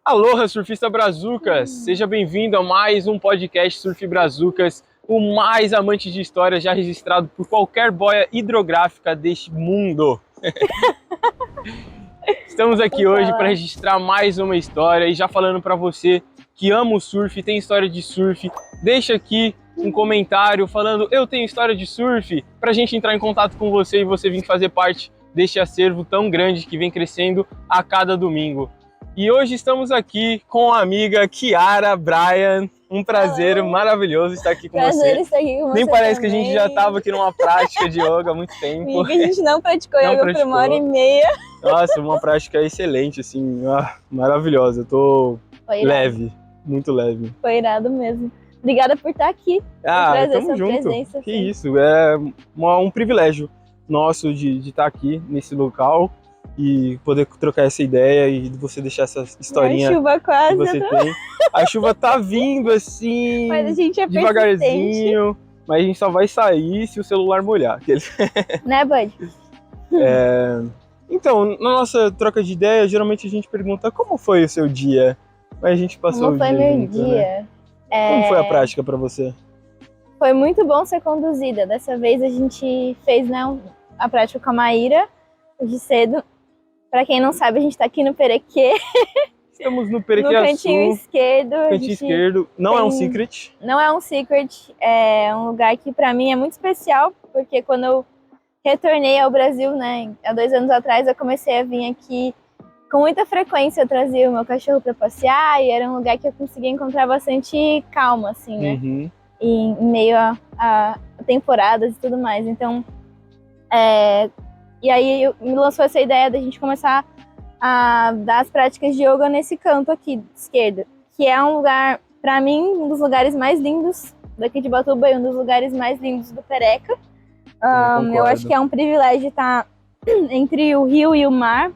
Aloha, surfista Brazucas! Seja bem-vindo a mais um podcast Surf Brazucas, o mais amante de histórias já registrado por qualquer boia hidrográfica deste mundo. Estamos aqui hoje para registrar mais uma história e já falando para você que ama o surf, tem história de surf, deixa aqui um comentário falando eu tenho história de surf, para a gente entrar em contato com você e você vir fazer parte deste acervo tão grande que vem crescendo a cada domingo. E hoje estamos aqui com a amiga Kiara Bryan. Um prazer maravilhoso estar aqui com você. Estar aqui com você. Nem parece também. que a gente já estava aqui numa prática de yoga há muito tempo. E que a gente não praticou yoga por 1h30. Nossa, uma prática excelente, assim, maravilhosa. Eu tô leve, muito leve. Foi irado mesmo. Obrigada por estar aqui. Tamo junto. Presença, que isso, é um privilégio nosso de estar aqui nesse local e poder trocar essa ideia e você deixar essa historinha a chuva quase, que você tem. A chuva tá vindo assim, mas a gente é devagarzinho, mas a gente só vai sair se o celular molhar. Né, Bud? Então, na nossa troca de ideia, geralmente a gente pergunta como foi o seu dia, mas a gente passou como o dia foi meu junto, dia? Né? Como foi a prática para você? Foi muito bom ser conduzida. Dessa vez a gente fez, né, a prática com a Maíra, hoje cedo. Pra quem não sabe, a gente tá aqui no Perequê. Estamos no Perequê no cantinho esquerdo. Cantinho esquerdo. Não é um secret. Não é um secret. É um lugar que pra mim é muito especial, porque quando eu retornei ao Brasil, né, há 2 anos atrás, eu comecei a vir aqui com muita frequência. Eu trazia o meu cachorro pra passear e era um lugar que eu conseguia encontrar bastante calma, assim, né? Uhum. Em meio a temporadas e tudo mais. Então, e aí me lançou essa ideia da gente começar a dar as práticas de yoga nesse canto aqui, esquerdo, que é um lugar, pra mim, um dos lugares mais lindos daqui de Ubatuba e um dos lugares mais lindos do Pereca. Eu acho que é um privilégio estar entre o rio e o mar,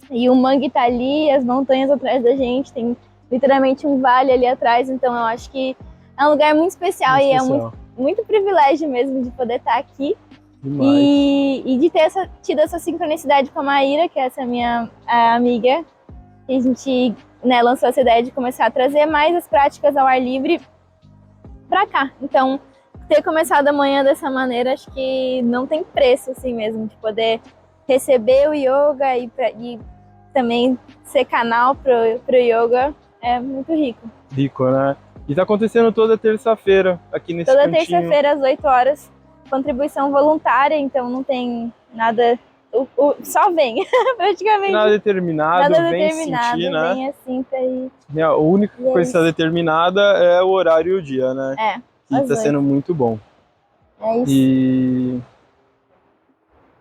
e o mangue tá ali, as montanhas atrás da gente, tem literalmente um vale ali atrás, então eu acho que é um lugar muito especial e é muito privilégio mesmo de poder estar aqui. E de ter tido essa sincronicidade com a Maíra, que é essa minha amiga, que a gente, né, lançou essa ideia de começar a trazer mais as práticas ao ar livre pra cá. Então, ter começado amanhã dessa maneira, acho que não tem preço, assim mesmo, de poder receber o yoga e também ser canal pro yoga, é muito rico. Rico, né? E tá acontecendo toda terça-feira aqui nesse cantinho. Toda terça-feira às 8 horas. Contribuição voluntária, então não tem nada, só vem, praticamente. Nada determinado, vem sentir, né? Vem assim, tá aí. A única coisa que está determinada é o horário e o dia, né? Que tá sendo muito bom. É isso. E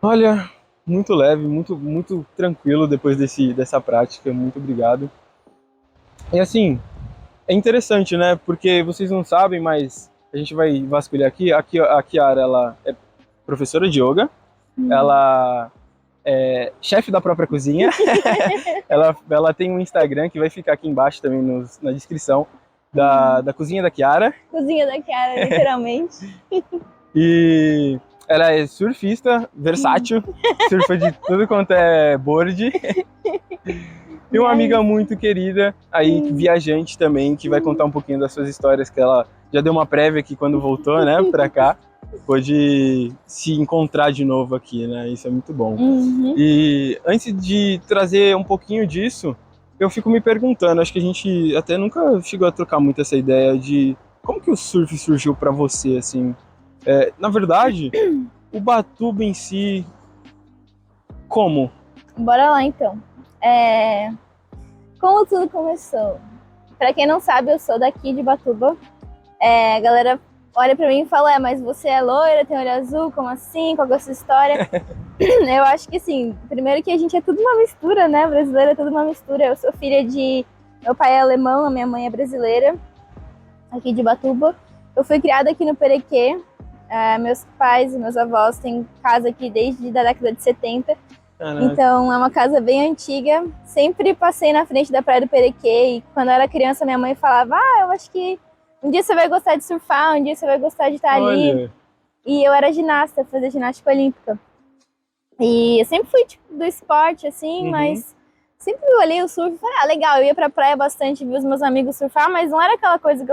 olha, muito leve, muito tranquilo depois dessa prática, muito obrigado. E assim, é interessante, né? Porque vocês não sabem, mas a gente vai vasculhar aqui. A Kiara, ela é professora de yoga, ela é chefe da própria cozinha, ela tem um Instagram que vai ficar aqui embaixo também na descrição, da Cozinha da Kiara. Cozinha da Kiara, literalmente. E ela é surfista, versátil, surfa de tudo quanto é board. E uma amiga muito querida, aí viajante também, que vai contar um pouquinho das suas histórias, que ela já deu uma prévia aqui quando voltou, né, pra cá. Pôde se encontrar de novo aqui, né, isso é muito bom. E antes de trazer um pouquinho disso, eu fico me perguntando, acho que a gente até nunca chegou a trocar muito essa ideia de como que o surf surgiu pra você, assim. Na verdade, Ubatuba em si, como? Bora lá, então. Como tudo começou? Pra quem não sabe, eu sou daqui de Ubatuba. A galera olha pra mim e fala, mas você é loira, tem olho azul, como assim? Qual é a sua história? Eu acho que assim, primeiro que a gente é tudo uma mistura, né? Brasileira é tudo uma mistura. Eu sou filha de... Meu pai é alemão, a minha mãe é brasileira, aqui de Ubatuba. Eu fui criada aqui no Perequê. Meus pais e meus avós têm casa aqui desde a década de 70. Caraca. Então é uma casa bem antiga. Sempre passei na frente da Praia do Perequê e quando eu era criança minha mãe falava, eu acho que um dia você vai gostar de surfar, um dia você vai gostar de estar ali. E eu era ginasta, fazia ginástica olímpica. E eu sempre fui tipo, do esporte, assim, mas sempre olhei o surf e falei, ah, legal, eu ia pra praia bastante, vi os meus amigos surfar, mas não era aquela coisa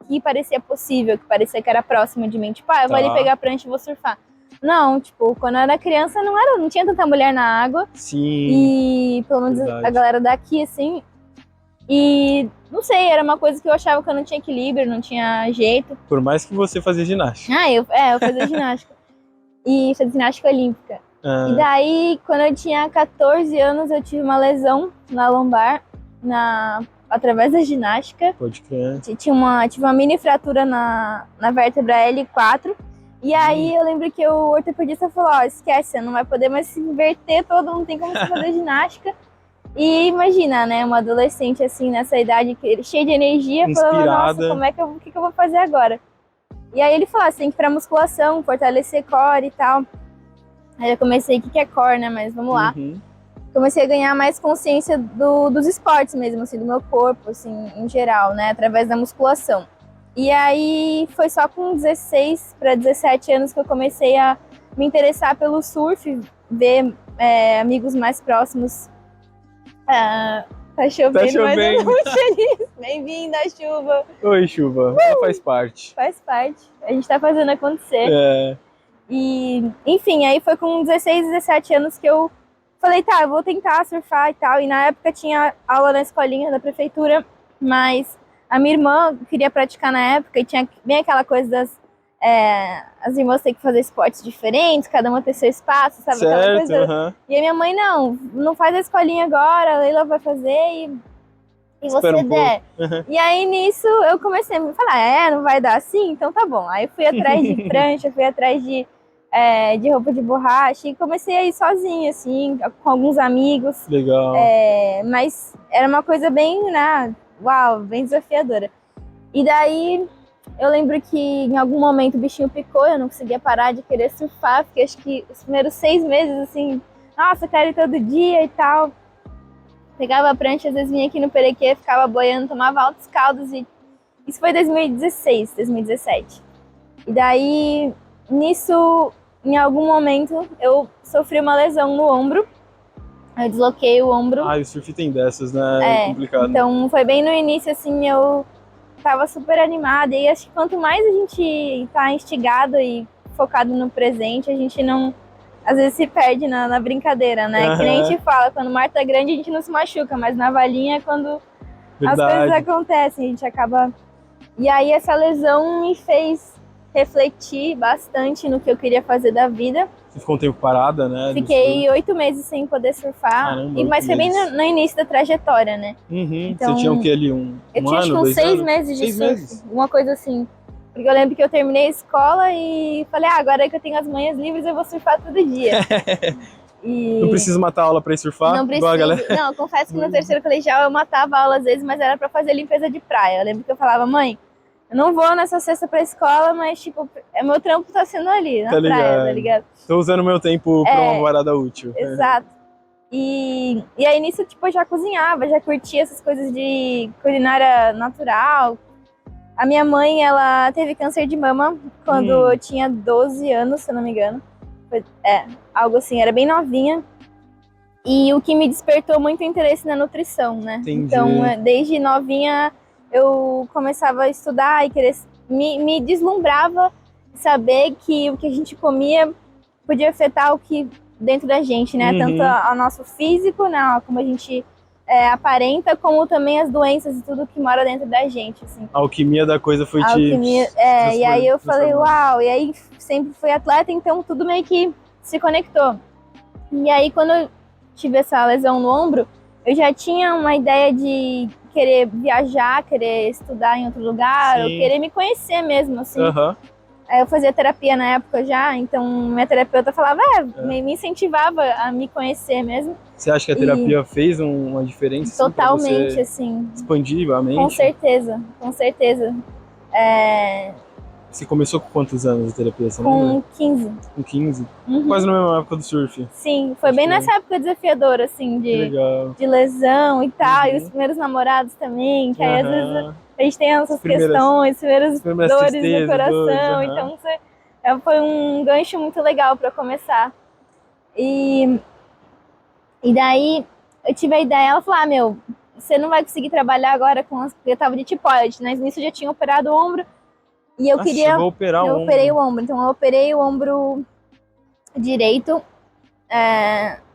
que parecia possível, que parecia que era próximo de mim. Tipo, ah, eu vou ali pegar a prancha e vou surfar. Não, tipo, quando eu era criança não tinha tanta mulher na água. Sim. E pelo menos a galera daqui, assim. E não sei, era uma coisa que eu achava que eu não tinha equilíbrio, não tinha jeito. Por mais que você fazia ginástica. Ah, eu fazia ginástica. E fazia ginástica olímpica. E daí, quando eu tinha 14 anos, eu tive uma lesão na lombar, através da ginástica. Pode crer. Tive uma mini fratura na vértebra L4. E aí eu lembro que o ortopedista falou, ó, esquece, você não vai poder mais se inverter todo, não tem como você fazer ginástica. E imagina, né, uma adolescente assim, nessa idade, cheia de energia, falando, nossa, o que eu vou fazer agora? E aí ele falou, você tem que ir pra musculação, fortalecer core e tal. Aí eu comecei, o que é core, né, mas vamos lá. Comecei a ganhar mais consciência dos esportes mesmo, assim, do meu corpo, assim, em geral, né, através da musculação. E aí foi só com 16 para 17 anos que eu comecei a me interessar pelo surf, ver amigos mais próximos. Tá chovendo, mas eu tô muito feliz. Bem-vinda, chuva. Oi, chuva. Ela faz parte. Faz parte. A gente tá fazendo acontecer. E, enfim, aí foi com 16, 17 anos que eu falei, tá, eu vou tentar surfar e tal. E na época tinha aula na escolinha da prefeitura, mas a minha irmã queria praticar na época e tinha bem aquela coisa as irmãs têm que fazer esportes diferentes, cada uma ter seu espaço, sabe? Certo, aquela coisa. E a minha mãe, não faz a escolinha agora, a Leila vai fazer e você der. E aí nisso eu comecei a me falar, não vai dar assim? Então tá bom. Aí eu fui atrás de prancha, fui atrás de roupa de borracha e comecei a ir sozinha, assim, com alguns amigos. Legal. Mas era uma coisa bem, né? Uau, bem desafiadora. E daí eu lembro que em algum momento o bichinho picou, eu não conseguia parar de querer surfar, porque acho que os primeiros 6 meses, assim, nossa, eu quero ir todo dia e tal. Pegava a prancha, às vezes vinha aqui no Perequê, ficava boiando, tomava altos caldos e isso foi 2016, 2017. E daí, nisso, em algum momento, eu sofri uma lesão no ombro. Eu desloquei o ombro. O surf tem dessas, né? É complicado. Então, foi bem no início, assim, eu tava super animada. E acho que quanto mais a gente tá instigado e focado no presente, a gente não... Às vezes se perde na brincadeira, né? Que nem a gente fala, quando o mar tá grande, a gente não se machuca. Mas na valinha é quando as coisas acontecem, a gente acaba... E aí essa lesão me fez refletir bastante no que eu queria fazer da vida. Você ficou um tempo parada, né? Fiquei 8 meses sem poder surfar. Caramba, mas foi bem no início da trajetória, né? Então, você tinha o que ali? Eu tinha acho que uns 6 meses de surf. Uma coisa assim. Porque eu lembro que eu terminei a escola e falei, agora que eu tenho as manhãs livres, eu vou surfar todo dia. Não preciso matar aula pra ir surfar? Não preciso. Não, confesso que no terceiro colegial eu matava aula às vezes, mas era pra fazer limpeza de praia. Eu lembro que eu falava, mãe, eu não vou nessa sexta pra escola, mas, tipo, meu trampo tá sendo ali, na praia, tá ligado? Tô usando meu tempo pra uma parada útil. Exato. E aí, nisso, tipo, eu já cozinhava, já curtia essas coisas de culinária natural. A minha mãe, ela teve câncer de mama quando eu tinha 12 anos, se eu não me engano. Algo assim, era bem novinha. E o que me despertou muito interesse na nutrição, né? Entendi. Então, desde novinha... eu começava a estudar e me deslumbrava saber que o que a gente comia podia afetar o que dentro da gente, né? Tanto ao nosso físico, né? Como a gente aparenta, como também as doenças e tudo que mora dentro da gente, assim. A alquimia da coisa foi e aí eu falei, uau! E aí sempre fui atleta, então tudo meio que se conectou. E aí quando eu tive essa lesão no ombro, eu já tinha uma ideia de querer viajar, querer estudar em outro lugar, ou querer me conhecer mesmo, assim. Eu fazia terapia na época já, então minha terapeuta falava, me incentivava a me conhecer mesmo. Você acha que a terapia fez uma diferença? Totalmente, assim. Expandir a mente? Com certeza, com certeza. Você começou com quantos anos de terapia? Você com lembra? 15. Com 15? Quase na mesma época do surf. Sim, foi bem nessa época desafiadora, assim, de lesão e tal. E os primeiros namorados também, que aí às vezes a gente tem essas questões, primeiras dores no coração. Então foi um gancho muito legal para começar. E daí eu tive a ideia, ela falou, meu, você não vai conseguir trabalhar agora com as... Eu tava de tipoide, né? Nisso eu já tinha operado o ombro. E eu queria... Chegou a operar o Eu ombro. operei o ombro. Então eu operei o ombro direito.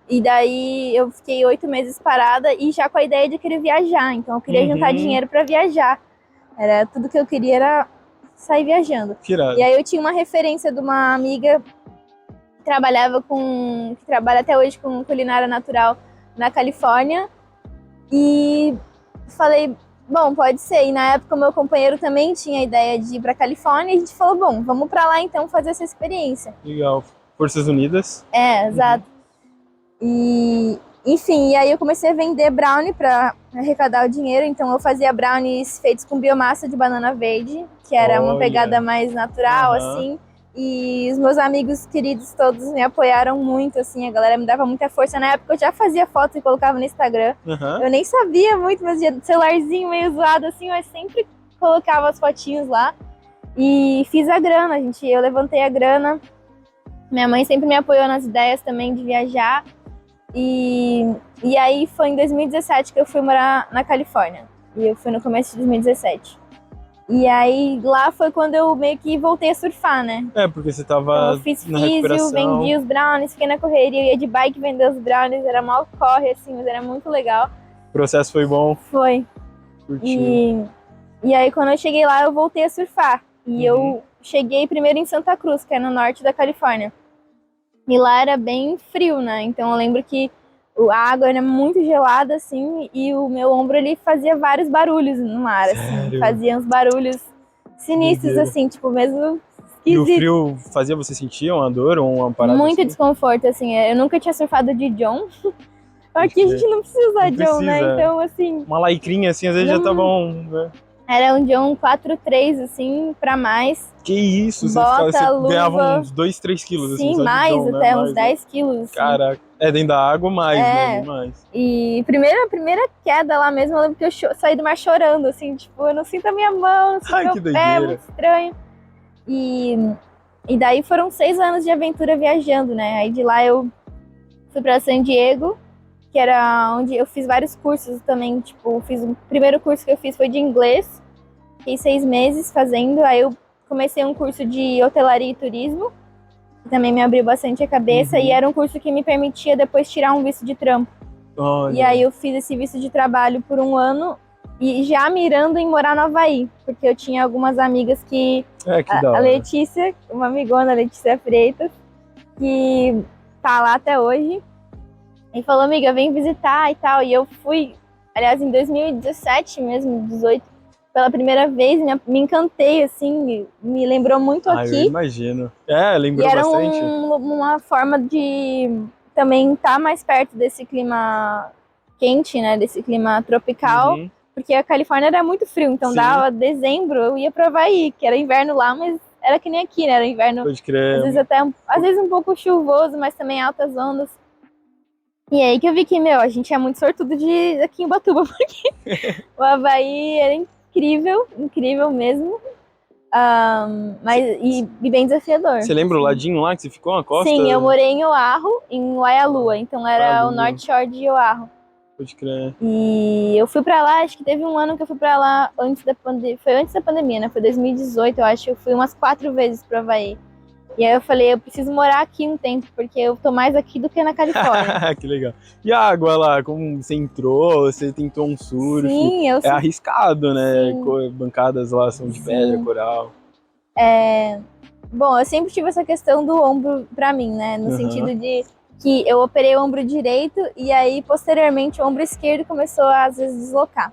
E daí eu fiquei 8 meses parada e já com a ideia de querer viajar. Então eu queria juntar dinheiro pra viajar. Era tudo que eu queria era sair viajando. Tirado. E aí eu tinha uma referência de uma amiga que trabalha até hoje com culinária natural na Califórnia. E falei, bom, pode ser. E na época o meu companheiro também tinha a ideia de ir pra Califórnia. E a gente falou, bom, vamos pra lá então fazer essa experiência. Legal. Forças Unidas. Exato. E, enfim, e aí eu comecei a vender brownie pra arrecadar o dinheiro. Então eu fazia brownies feitos com biomassa de banana verde, que era uma pegada mais natural, assim. E os meus amigos queridos todos me apoiaram muito, assim, a galera me dava muita força. Na época eu já fazia fotos e colocava no Instagram. Eu nem sabia muito, mas tinha celularzinho meio zoado, assim, mas sempre colocava as fotinhos lá. E fiz a grana, eu levantei a grana. Minha mãe sempre me apoiou nas ideias também de viajar. E aí foi em 2017 que eu fui morar na Califórnia. E eu fui no começo de 2017. E aí lá foi quando eu meio que voltei a surfar, né? Porque você tava então, eu fiz na físio, recuperação. vendi os brownies, fiquei na correria, eu ia de bike vender os brownies, era mal corre, assim, mas era muito legal. O processo foi bom? Foi. Curtiu. E aí quando eu cheguei lá, eu voltei a surfar. E eu cheguei primeiro em Santa Cruz, que é no norte da Califórnia. E lá era bem frio, né? Então eu lembro que a água era muito gelada, assim, e o meu ombro, ele fazia vários barulhos no mar, assim. Fazia uns barulhos sinistros, assim, tipo, mesmo esquisito. E o frio fazia você sentir uma dor ou uma parada muito assim? desconforto, assim. Eu nunca tinha surfado de John. Aqui a gente não precisa usar John, né? Então, assim... Uma lycrinha, assim, às vezes já tava né? Era um John 4-3, assim, pra mais. Que isso? Bota, você luva. ganhava uns 2, 3 quilos, Sim, assim, só mais, de John, até né? uns 10 quilos. Assim. Caraca, dentro da água mais, né? Mais. E primeira queda lá mesmo, eu lembro que eu saí do mar chorando, assim, tipo, eu não sinto a minha mão, não sinto Ai, que meu pé, doideira. muito estranho. E daí foram 6 anos de aventura viajando, né? Aí de lá eu fui pra San Diego, que era onde eu fiz vários cursos também, tipo, o primeiro curso que eu fiz foi de inglês, fiquei 6 meses fazendo, aí eu comecei um curso de hotelaria e turismo, que também me abriu bastante a cabeça, e era um curso que me permitia depois tirar um visto de trampo. Olha. E aí eu fiz esse visto de trabalho por 1 ano, e já mirando em morar no Havaí, porque eu tinha algumas amigas que a Letícia, uma amigona, a Letícia Freitas, que tá lá até hoje, e falou, amiga, vem visitar e tal. E eu fui, aliás, em 2017 mesmo, 18, pela primeira vez, me encantei, assim, me lembrou muito aqui. Eu imagino. Lembrou bastante. E era uma forma de também estar mais perto desse clima quente, né, desse clima tropical, porque a Califórnia era muito frio, então dava dezembro, eu ia pro Havaí, que era inverno lá, mas era que nem aqui, né, era inverno, pode crer. às vezes um pouco chuvoso, mas também altas ondas. E aí que eu vi que, a gente é muito sortudo aqui em Ubatuba, porque o Havaí era incrível, incrível mesmo, e bem desafiador. Você lembra o ladinho lá que você ficou na costa? Sim, eu morei em Oahu, em Waialua, então era o North Shore de Oahu. Pode crer. E eu fui pra lá, acho que teve um ano que eu fui pra lá antes da pandemia, foi antes da pandemia, né? Foi 2018, eu acho, eu fui umas 4 vezes pro Havaí. E aí eu falei, eu preciso morar aqui um tempo, porque eu tô mais aqui do que na Califórnia. Que legal. E a água lá, como você entrou, você tentou um surf? Sim, é arriscado, né? Sim. Bancadas lá são de pedra, coral. Bom, eu sempre tive essa questão do ombro pra mim, né? No sentido de que eu operei o ombro direito e aí, posteriormente, o ombro esquerdo começou a, às vezes, deslocar.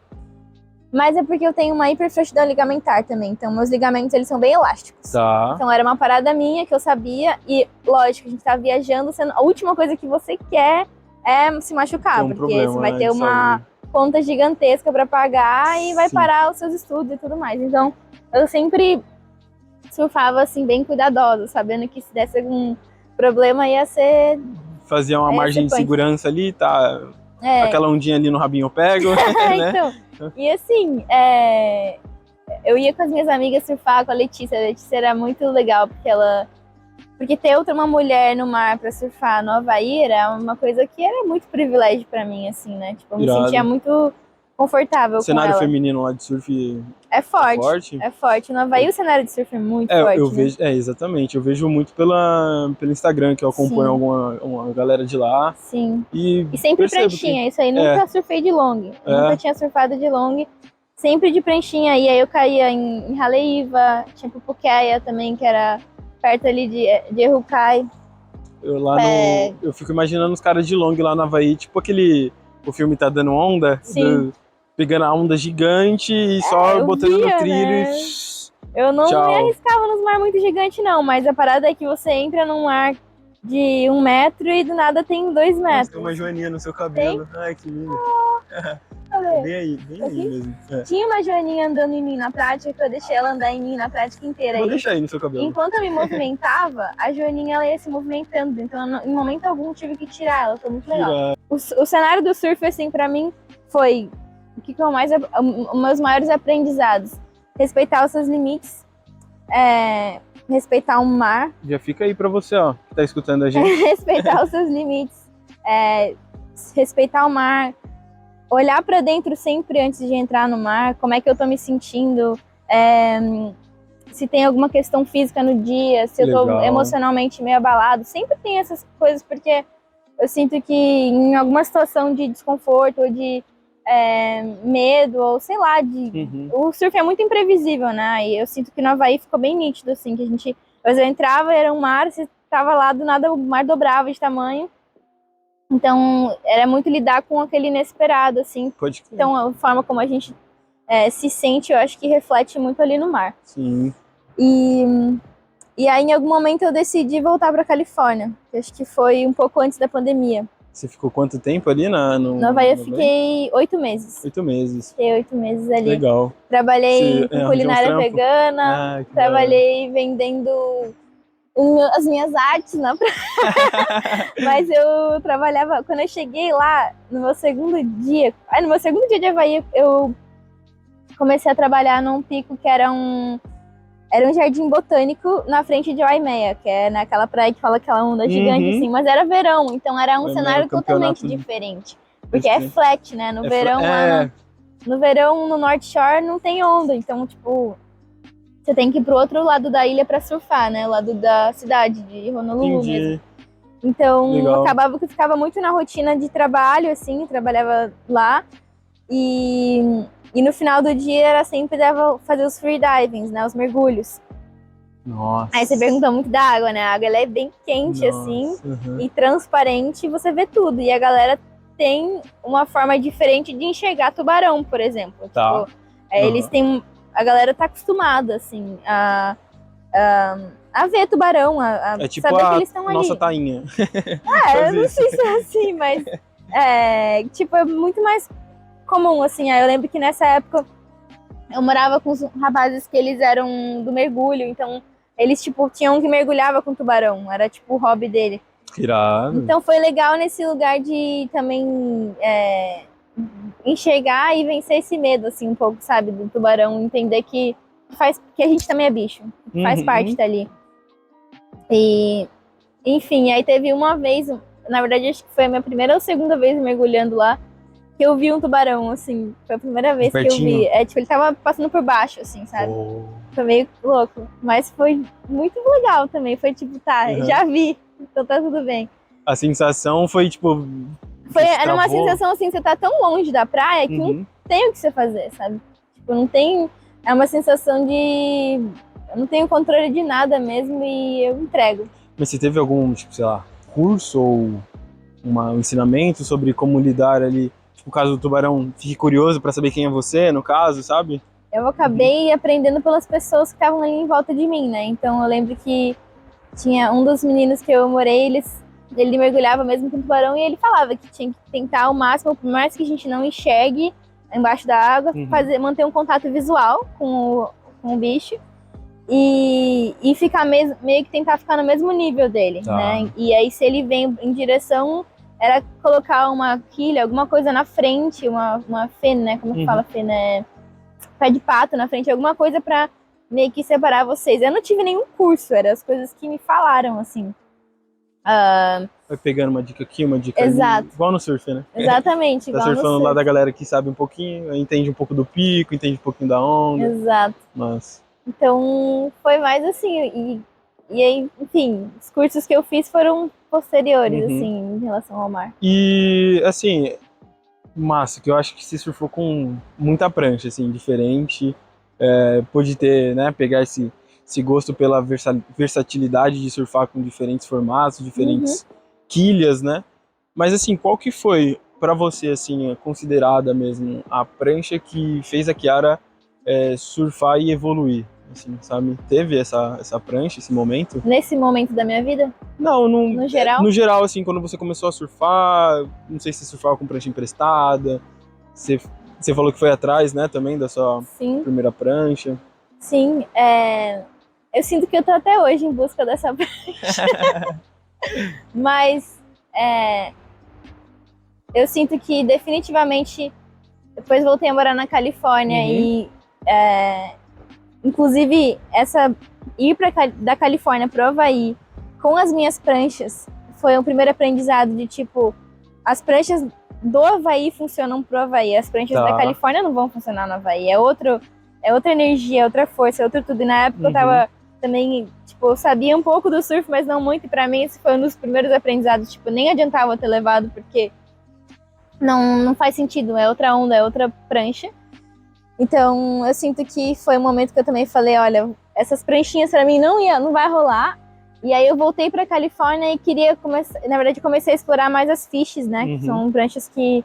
Mas é porque eu tenho uma hiperfrouxidão ligamentar também, então meus ligamentos, eles são bem elásticos. Tá. Então era uma parada minha que eu sabia e, lógico, a gente tá viajando, a última coisa que você quer é se machucar, porque você vai ter uma conta gigantesca pra pagar e vai parar os seus estudos e tudo mais. Então, eu sempre surfava, assim, bem cuidadosa, sabendo que se desse algum problema ia ser... Fazia uma margem de segurança ali, tá? Aquela ondinha ali no rabinho eu pego, né? Então, e assim, eu ia com as minhas amigas surfar com a Letícia. A Letícia era muito legal, porque ela Porque ter uma mulher no mar pra surfar no Havaí era uma coisa que era muito privilégio pra mim, assim, né? Tipo, eu me Irado. sentia muito confortável O com cenário ela. feminino lá de surf É forte, forte? é forte. No Havaí o cenário de surf é muito É, forte, eu né? vejo, exatamente. Eu vejo muito pelo Instagram, que eu acompanho Sim. uma galera de lá. Sim. E E sempre percebo pranchinha, que isso aí nunca surfei de long. Eu nunca tinha surfado de long, sempre de pranchinha. E aí eu caía em Raleiva, tinha Pupuqueia também, que era perto ali de Ehucai. eu fico imaginando os caras de long lá na Havaí, tipo o filme Tá Dando Onda, Sim. pegando a onda gigante e só eu botando via, no trilho né? e Eu não tchau. me arriscava nos mar muito gigante, não, mas a parada é que você entra num mar de 1 metro e do nada tem 2 metros. Tem uma joaninha no seu cabelo. Ai, que lindo. Bem aí mesmo. Tinha uma joaninha andando em mim na prática, que eu deixei ela andar em mim na prática inteira. Vou deixar aí no seu cabelo. Enquanto eu me movimentava, a joaninha ela ia se movimentando. Então, em momento algum, tive que tirar ela. Foi muito legal. O cenário do surf, assim, pra mim, foi o que eu mais... Os meus maiores aprendizados. Respeitar os seus limites. Respeitar o mar. Já fica aí pra você, ó, que tá escutando a gente. Respeitar os seus limites. Respeitar o mar. Olhar pra dentro sempre antes de entrar no mar. Como é que eu tô me sentindo. Se tem alguma questão física no dia, se eu tô emocionalmente meio abalado. Sempre tem essas coisas, porque eu sinto que em alguma situação de desconforto ou de medo, ou sei lá, o surf é muito imprevisível, né? E eu sinto que no Havaí ficou bem nítido, assim, que a gente... Às vezes eu entrava, era um mar, você tava lá, do nada o mar dobrava de tamanho. Então, era muito lidar com aquele inesperado, assim. Pode crer. Então, a forma como a gente se sente, eu acho que reflete muito ali no mar. Sim. E aí, em algum momento, eu decidi voltar pra Califórnia. Que acho que foi um pouco antes da pandemia. Você ficou quanto tempo ali no Havaí? Eu fiquei 8 meses. 8 meses. Fiquei 8 meses ali. Legal. Trabalhei com culinária vegana. Trabalhei vendendo as minhas artes na praia. Mas eu trabalhava... Quando eu cheguei lá, no meu segundo dia... no meu segundo dia de Havaí, eu comecei a trabalhar num pico que era um jardim botânico na frente de Waimea, que é naquela praia que fala aquela onda gigante, assim. Mas era verão, então era um cenário totalmente diferente. Porque é flat, né? No verão, lá no verão, no North Shore, não tem onda. Então, tipo... Você tem que ir pro outro lado da ilha pra surfar, né? O lado da cidade, de Honolulu mesmo. Então, acabava que eu ficava muito na rotina de trabalho, assim, trabalhava lá. E no final do dia era sempre fazer os freedivings, né? Os mergulhos. Nossa. Aí você pergunta muito da água, né? A água ela é bem quente, assim, e transparente, e você vê tudo. E a galera tem uma forma diferente de enxergar tubarão, por exemplo. Tá. Tipo, eles têm... A galera tá acostumada, assim, a ver tubarão, é tipo saber que eles estão ali. Nossa tainha. Eu não sei se é assim, mas tipo, é muito mais comum, assim. Eu lembro que nessa época eu morava com os rapazes que eles eram do mergulho, então eles, tipo, tinham um que mergulhava com tubarão, era tipo o hobby dele. Irado. Então foi legal nesse lugar de também... enxergar e vencer esse medo, assim, um pouco, sabe, do tubarão, entender que a gente também é bicho, faz parte dali. E, enfim, aí teve uma vez, na verdade, acho que foi a minha primeira ou segunda vez mergulhando lá, que eu vi um tubarão, assim, foi a primeira vez que eu vi. Tipo, ele tava passando por baixo, assim, sabe? Foi meio louco, mas foi muito legal também, foi tipo, já vi, então tá tudo bem. A sensação foi, tipo... Era uma sensação assim, você tá tão longe da praia que não tem o que você fazer, sabe? Tipo, não tem... É uma sensação de... Eu não tenho controle de nada mesmo e eu entrego. Mas você teve algum, tipo, sei lá, curso ou um ensinamento sobre como lidar ali? Tipo, caso do tubarão fique curioso pra saber quem é você, no caso, sabe? Eu acabei aprendendo pelas pessoas que estavam ali em volta de mim, né? Então eu lembro que tinha um dos meninos que eu morei, ele mergulhava mesmo com tubarão e ele falava que tinha que tentar ao máximo, por mais que a gente não enxergue embaixo da água, manter um contato visual com o bicho e ficar meio que tentar ficar no mesmo nível dele, né? E aí se ele vem em direção, era colocar uma quilha, alguma coisa na frente, uma fena, né? Como que fala fena? Pé de pato na frente, alguma coisa pra meio que separar vocês. Eu não tive nenhum curso, eram as coisas que me falaram, assim. Vai pegando uma dica aqui, uma dica Exato. ali. Igual no surf, né? Exatamente, Tá igual no surfando lá surf. da galera que sabe um pouquinho, entende um pouco do pico, entende um pouquinho da onda. Exato. Mas... Então, foi mais assim. E aí, enfim, os cursos que eu fiz foram posteriores, assim, em relação ao mar. E, assim, massa, que eu acho que se surfou com muita prancha, assim, diferente. Pôde ter, né, pegar esse gosto pela versatilidade de surfar com diferentes formatos, diferentes quilhas, né? Mas, assim, qual que foi, pra você, assim, considerada mesmo a prancha que fez a Kiara surfar e evoluir? Assim, sabe? Teve essa prancha, esse momento? Nesse momento da minha vida? Não, No geral? no geral, assim, quando você começou a surfar, não sei se você surfava com prancha emprestada, você falou que foi atrás, né, também da sua Sim. primeira prancha. Sim, eu sinto que eu tô até hoje em busca dessa prancha. Mas eu sinto que definitivamente depois voltei a morar na Califórnia e inclusive ir da Califórnia pro Havaí com as minhas pranchas foi um primeiro aprendizado de tipo, as pranchas do Havaí funcionam pro Havaí, as pranchas da Califórnia não vão funcionar no Havaí, é outra energia, outra força, outro tudo. E na época eu tava também, tipo, eu sabia um pouco do surf, mas não muito, e pra mim esse foi um dos primeiros aprendizados, tipo, nem adiantava eu ter levado, porque não faz sentido, é outra onda, é outra prancha. Então eu sinto que foi um momento que eu também falei, olha, essas pranchinhas pra mim não vai rolar. E aí eu voltei pra Califórnia e queria começar, na verdade comecei a explorar mais as fishes, né, que são pranchas que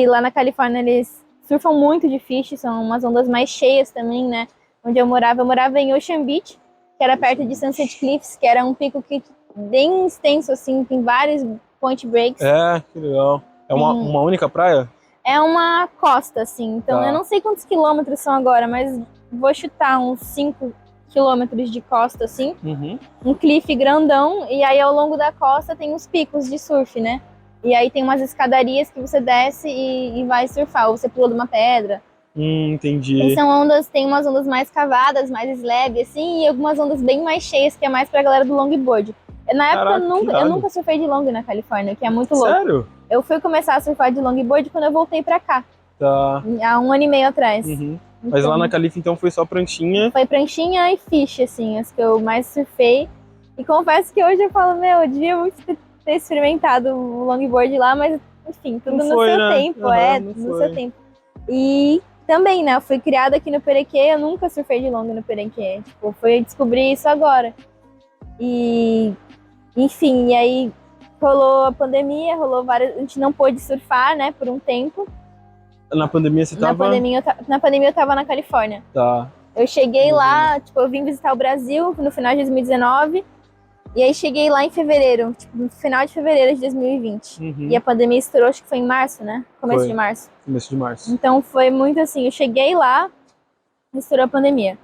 lá na Califórnia eles surfam muito de fish, são umas ondas mais cheias também, né, onde eu morava em Ocean Beach, que era perto de Sunset Cliffs, que era um pico que bem extenso, assim, tem vários point breaks. Que legal. É uma única praia? É uma costa, assim, então eu não sei quantos quilômetros são agora, mas vou chutar uns 5 quilômetros de costa, assim, um cliff grandão, e aí ao longo da costa tem uns picos de surf, né? E aí tem umas escadarias que você desce e vai surfar, ou você pula de uma pedra. Entendi. E são ondas, tem umas ondas mais cavadas, mais slab, assim, e algumas ondas bem mais cheias, que é mais pra galera do longboard. Na época eu nunca surfei de long na Califórnia, que é muito louco. Sério? Eu fui começar a surfar de longboard quando eu voltei pra cá. Há 1 ano e meio atrás. Mas lá na Califa, então, foi só pranchinha? Foi pranchinha e fish, assim, as que eu mais surfei. E confesso que hoje eu falo, eu devia muito ter experimentado o longboard lá, mas, enfim, tudo no seu tempo, no seu tempo. E também, né, eu fui criada aqui no Perequê, eu nunca surfei de long no Perequê. Tipo, fui descobrir isso agora. E, enfim, e aí rolou a pandemia, a gente não pôde surfar, né, por um tempo. Na pandemia você tava? Na pandemia eu tava na Califórnia. Eu cheguei lá, tipo, eu vim visitar o Brasil no final de 2019. E aí cheguei lá em fevereiro, tipo, no final de fevereiro de 2020. E a pandemia estourou, acho que foi em março, né? Começo de março. Começo de março. Então foi muito assim, eu cheguei lá, estourou a pandemia.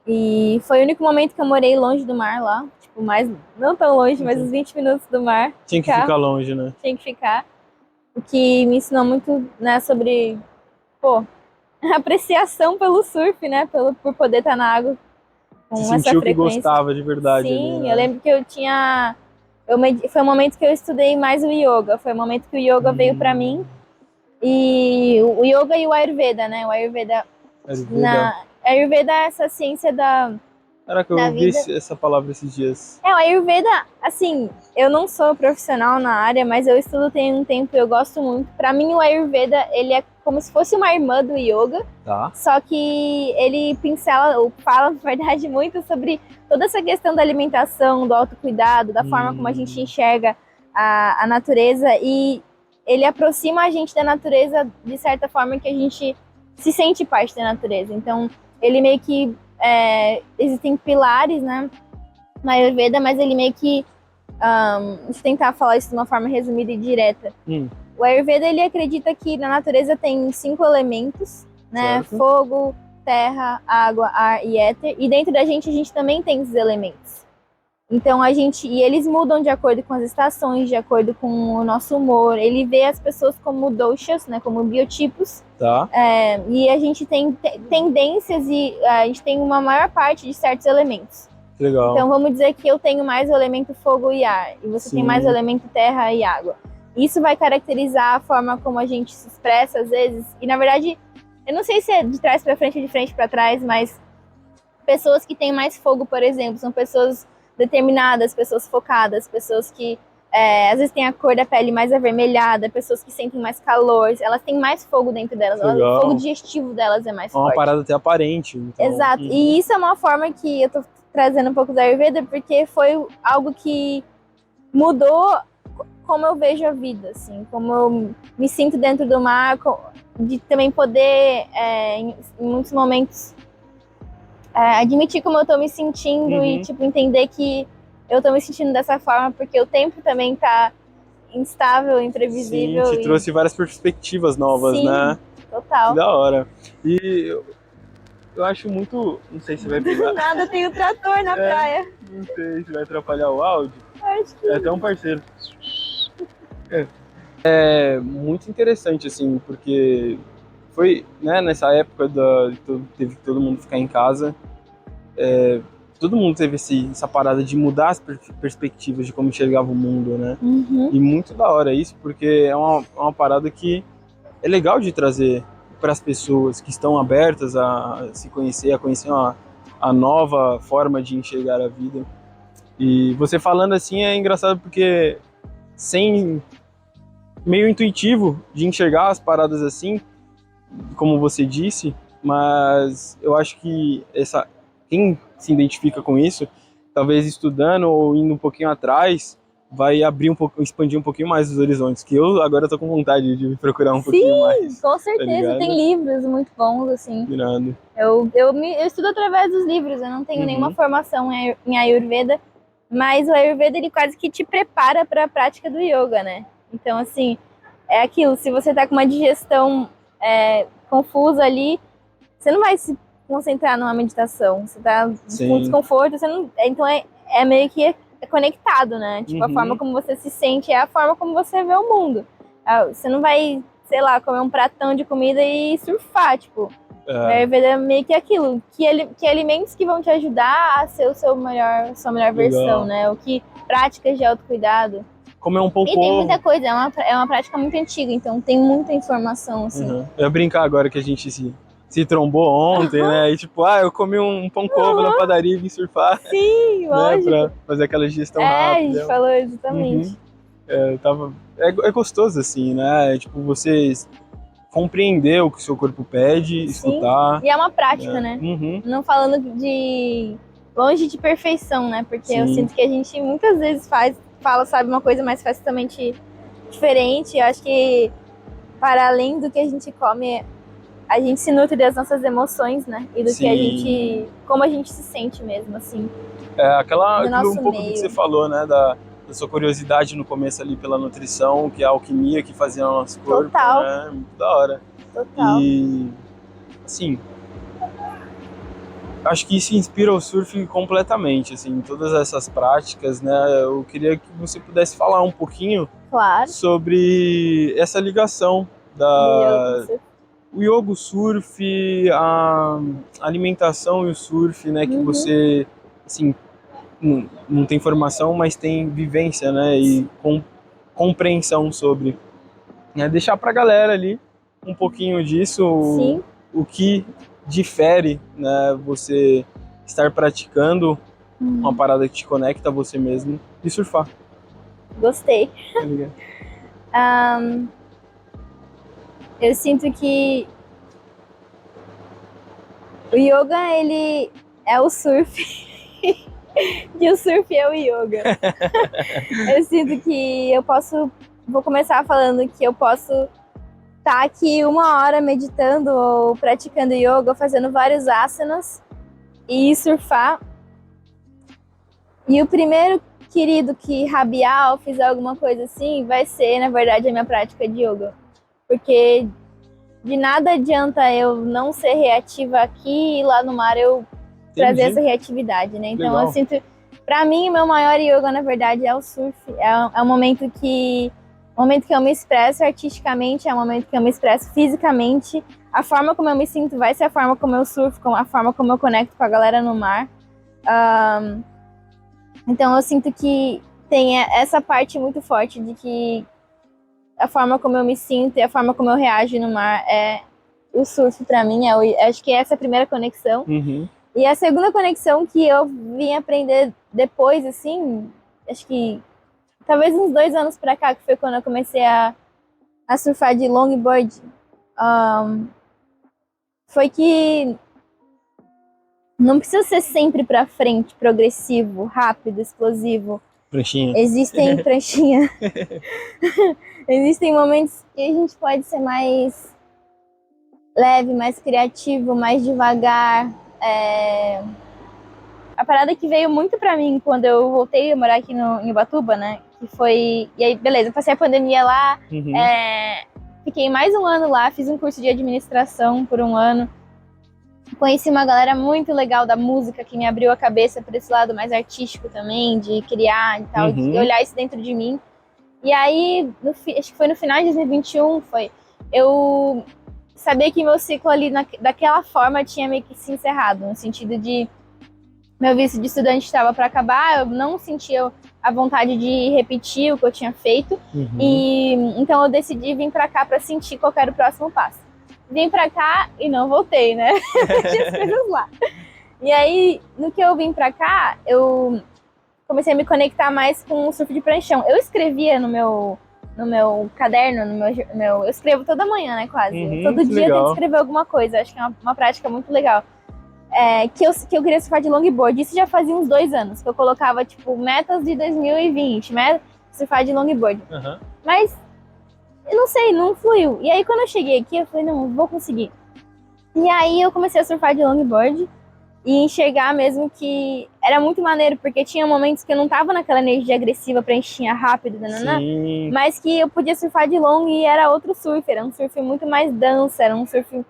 E foi o único momento que eu morei longe do mar lá. Tipo, não tão longe, mas uns 20 minutos do mar. Tinha que ficar longe, né? Tinha que ficar. O que me ensinou muito, né, sobre, apreciação pelo surf, né, por poder estar na água com essa frequência. Sentiu que gostava de verdade. Sim, ali, né? eu lembro que foi o momento que eu estudei mais o yoga, foi o momento que o yoga veio pra mim, e o yoga e o Ayurveda, né, o Ayurveda é essa ciência da... Caraca, eu ouvi essa palavra esses dias. O Ayurveda, assim, eu não sou profissional na área, mas eu estudo tem um tempo e eu gosto muito. Pra mim, o Ayurveda, ele é como se fosse uma irmã do Yoga. Só que ele fala, na verdade, muito sobre toda essa questão da alimentação, do autocuidado, da forma como a gente enxerga a natureza. E ele aproxima a gente da natureza de certa forma que a gente se sente parte da natureza. Então, ele meio que... existem pilares, né, na Ayurveda, mas ele meio que deixa eu tentar falar isso de uma forma resumida e direta. O Ayurveda, ele acredita que na natureza tem 5 elementos, né, fogo, terra, água, ar e éter, e dentro da gente a gente também tem esses elementos. Então e eles mudam de acordo com as estações, de acordo com o nosso humor. Ele vê as pessoas como doshas, né, como biotipos. Tá. E a gente tem tendências e a gente tem uma maior parte de certos elementos. Legal. Então vamos dizer que eu tenho mais o elemento fogo e ar, e você tem mais o elemento terra e água. Isso vai caracterizar a forma como a gente se expressa às vezes. E na verdade, eu não sei se é de trás para frente ou de frente para trás, mas pessoas que têm mais fogo, por exemplo, são pessoas determinadas, pessoas focadas, pessoas que às vezes têm a cor da pele mais avermelhada, pessoas que sentem mais calor, elas têm mais fogo dentro delas, o fogo digestivo delas é mais forte. É uma parada até aparente. Então. Exato, e isso é uma forma que eu tô trazendo um pouco da Ayurveda, porque foi algo que mudou como eu vejo a vida, assim, como eu me sinto dentro do mar, de também poder, em muitos momentos, admitir como eu tô me sentindo e, tipo, entender que eu tô me sentindo dessa forma porque o tempo também tá instável, imprevisível. Sim, te trouxe várias perspectivas novas, né? Total. Que da hora. E eu acho muito... Não sei se vai pegar. Nada, tem o trator na praia. Não sei se vai atrapalhar o áudio. Acho que... É até um parceiro. É muito interessante, assim, porque foi, né, nessa época teve que todo mundo ficar em casa. Todo mundo teve essa parada de mudar as perspectivas de como enxergava o mundo, né? E muito da hora isso, porque é uma parada que é legal de trazer para as pessoas que estão abertas a se conhecer, a conhecer a nova forma de enxergar a vida. E você falando assim é engraçado porque meio intuitivo de enxergar as paradas assim, como você disse, mas eu acho que quem se identifica com isso, talvez estudando ou indo um pouquinho atrás, vai abrir expandir um pouquinho mais os horizontes, que eu agora tô com vontade de procurar um pouquinho mais. Sim, com certeza, tá tem livros muito bons, assim. Mirando. Eu estudo através dos livros, eu não tenho nenhuma formação em Ayurveda, mas o Ayurveda, ele quase que te prepara para a prática do yoga, né? Então, assim, é aquilo, se você tá com uma digestão confusa ali, você não vai se concentrar numa meditação, você tá com desconforto, você não... Então, é meio que conectado, né? Tipo, a forma como você se sente é a forma como você vê o mundo. Você não vai, sei lá, comer um pratão de comida e surfar, tipo... É meio que aquilo, que alimentos que vão te ajudar a ser sua melhor versão, né? Práticas de autocuidado. Comer um pouco. E tem muita coisa, é uma prática muito antiga, então tem muita informação, assim. Eu ia brincar agora que a gente se trombou ontem, né? E tipo, eu comi um pão com ovo na padaria e vim surfar. Sim, lógico. Né? Pra fazer aquela digestão rápida. A gente falou exatamente. É gostoso, assim, né? Tipo, você compreender o que o seu corpo pede, escutar. E é uma prática, né? Não falando longe de perfeição, né? Porque eu sinto que a gente muitas vezes sabe uma coisa, mas faz totalmente diferente. Eu acho que para além do que a gente come, a gente se nutre das nossas emoções, né? E do que como a gente se sente mesmo, assim. Aquilo um pouco do que você falou, né? Da sua curiosidade no começo ali pela nutrição, que é a alquimia que fazia no nosso corpo. Total. Né? Muito da hora. Total. E, assim, acho que isso inspira o surf completamente, assim, todas essas práticas, né? Eu queria que você pudesse falar um pouquinho sobre essa ligação o yoga, o surf, a alimentação e o surf, né? Que você, assim, não tem formação, mas tem vivência, né? E compreensão sobre. Deixar pra galera ali um pouquinho disso, o que difere, né? Você estar praticando uma parada que te conecta a você mesmo e surfar. Gostei. Eu sinto que o yoga, ele é o surf e o surf é o yoga. Eu sinto que vou começar falando que eu posso estar aqui 1 hora meditando ou praticando yoga, fazendo vários asanas e surfar. E o primeiro querido que rabiar ou fizer alguma coisa assim, vai ser, na verdade, a minha prática de yoga. Porque de nada adianta eu não ser reativa aqui e lá no mar eu trazer essa reatividade, né? Então eu sinto Pra mim, o meu maior yoga, na verdade, é o surf. É um momento que eu me expresso artisticamente, é um momento que eu me expresso fisicamente. A forma como eu me sinto vai ser a forma como eu surfo, a forma como eu conecto com a galera no mar. Então eu sinto que tem essa parte muito forte de que a forma como eu me sinto e a forma como eu reajo no mar é o surf pra mim. Acho que essa é a primeira conexão. Uhum. E a segunda conexão que eu vim aprender depois, assim, acho que talvez uns 2 anos pra cá, que foi quando eu comecei a surfar de longboard, foi que não precisa ser sempre pra frente, progressivo, rápido, explosivo. Pranchinha. Existem pranchinha. Existem momentos que a gente pode ser mais leve, mais criativo, mais devagar. A parada que veio muito pra mim quando eu voltei a morar aqui em Ubatuba, né? Que foi... E aí, beleza, eu passei a pandemia lá, Uhum. Fiquei mais um ano lá, fiz um curso de administração por 1 ano. Conheci uma galera muito legal da música que me abriu a cabeça por esse lado mais artístico também, de criar e tal, Uhum. de olhar isso dentro de mim. E aí, acho que foi no final de 2021, eu sabia que meu ciclo ali, daquela forma, tinha meio que se encerrado, no sentido de meu visto de estudante estava para acabar, eu não sentia a vontade de repetir o que eu tinha feito, e então eu decidi vir para cá para sentir qual era o próximo passo. Vim para cá e não voltei, né? Tinha as coisas lá. E aí, no que eu vim para cá, eu comecei a me conectar mais com o surf de pranchão. Eu escrevia no meu caderno, eu escrevo toda manhã, né, quase. Todo dia legal. eu tento escrever alguma coisa, acho que é uma prática muito legal. Que eu queria surfar de longboard, isso já fazia uns 2 anos, que eu colocava, tipo, metas de 2020, surfar de longboard. Uhum. Mas, eu não sei, não fluiu. E aí, quando eu cheguei aqui, eu falei, não, vou conseguir. E aí, eu comecei a surfar de longboard e enxergar mesmo que era muito maneiro, porque tinha momentos que eu não tava naquela energia agressiva, pranchinha rápido, mas que eu podia surfar de long e era outro surf, era um surf muito mais dança, era um surf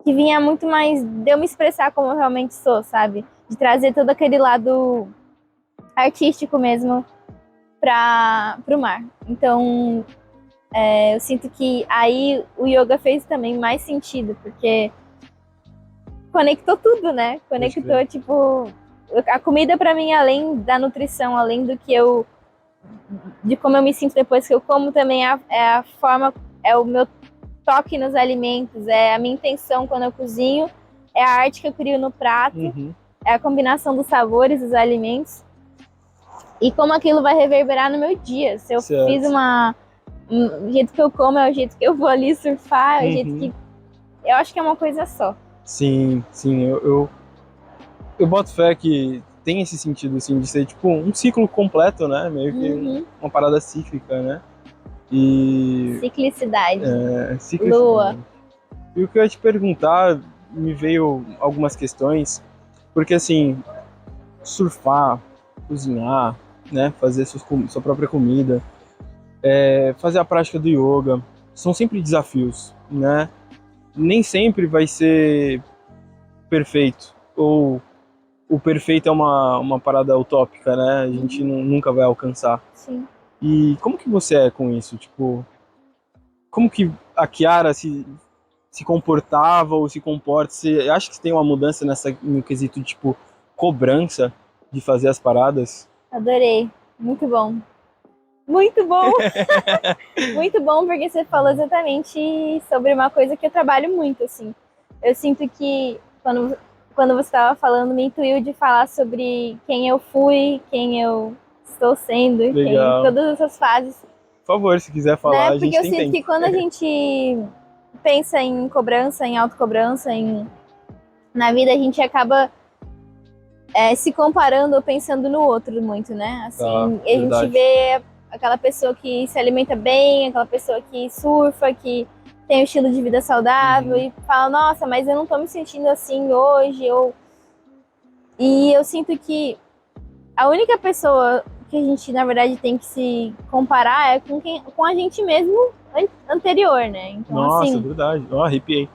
que vinha muito mais de eu me expressar como eu realmente sou, sabe? De trazer todo aquele lado artístico mesmo pro mar. Então, eu sinto que aí o yoga fez também mais sentido, porque conectou tudo, né? Conectou, tipo, a comida pra mim, além da nutrição, além do que de como eu me sinto depois que eu como, também é a forma, é o meu toque nos alimentos, é a minha intenção quando eu cozinho, é a arte que eu crio no prato, é a combinação dos sabores dos alimentos e como aquilo vai reverberar no meu dia. Se eu fiz o jeito que eu como, é o jeito que eu vou ali surfar, é o jeito que... Eu acho que é uma coisa só. Sim, eu boto fé que tem esse sentido, assim, de ser tipo um ciclo completo, né? Meio que uma parada cíclica, né? E... Ciclicidade. Ciclicidade. Lua. E o que eu ia te perguntar, me veio algumas questões, porque assim, surfar, cozinhar, né? Fazer sua própria comida, fazer a prática do yoga, são sempre desafios, né? Nem sempre vai ser perfeito, ou o perfeito é uma parada utópica, né? A gente nunca vai alcançar. Sim. E como que você é com isso? Tipo, como que a Kiara se comportava ou se comporta? Você acha que tem uma mudança no quesito de, tipo, cobrança de fazer as paradas? Adorei. Muito bom. Muito bom! Muito bom, porque você falou exatamente sobre uma coisa que eu trabalho muito, assim. Eu sinto que, quando você estava falando, me intuiu de falar sobre quem eu fui, quem eu estou sendo, todas essas fases. Por favor, se quiser falar, a gente tem tempo. Porque eu sinto que quando a gente pensa em cobrança, em autocobrança, na vida, a gente acaba se comparando ou pensando no outro muito, né? Assim, a gente vê aquela pessoa que se alimenta bem, aquela pessoa que surfa, que tem um estilo de vida saudável e fala, nossa, mas eu não tô me sentindo assim hoje. E eu sinto que a única pessoa que a gente, na verdade, tem que se comparar é com a gente mesmo anterior, né? Então, nossa, assim, verdade. Arrepiei.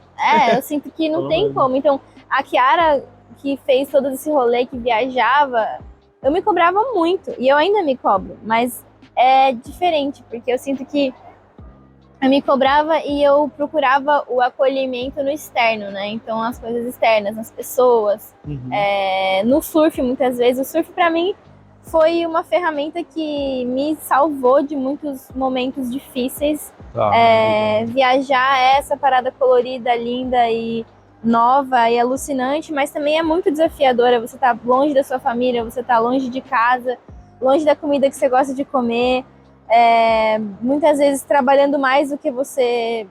Eu sinto que não tem como. Então, a Kiara, que fez todo esse rolê, que viajava, eu me cobrava muito, e eu ainda me cobro, mas é diferente, porque eu sinto que eu me cobrava e eu procurava o acolhimento no externo, né? Então, as coisas externas, nas pessoas. No surf, muitas vezes. O surf, pra mim, foi uma ferramenta que me salvou de muitos momentos difíceis. Viajar é essa parada colorida, linda e nova e alucinante, mas também é muito desafiadora. Você tá longe da sua família, você tá longe de casa, longe da comida que você gosta de comer. Muitas vezes trabalhando mais do que você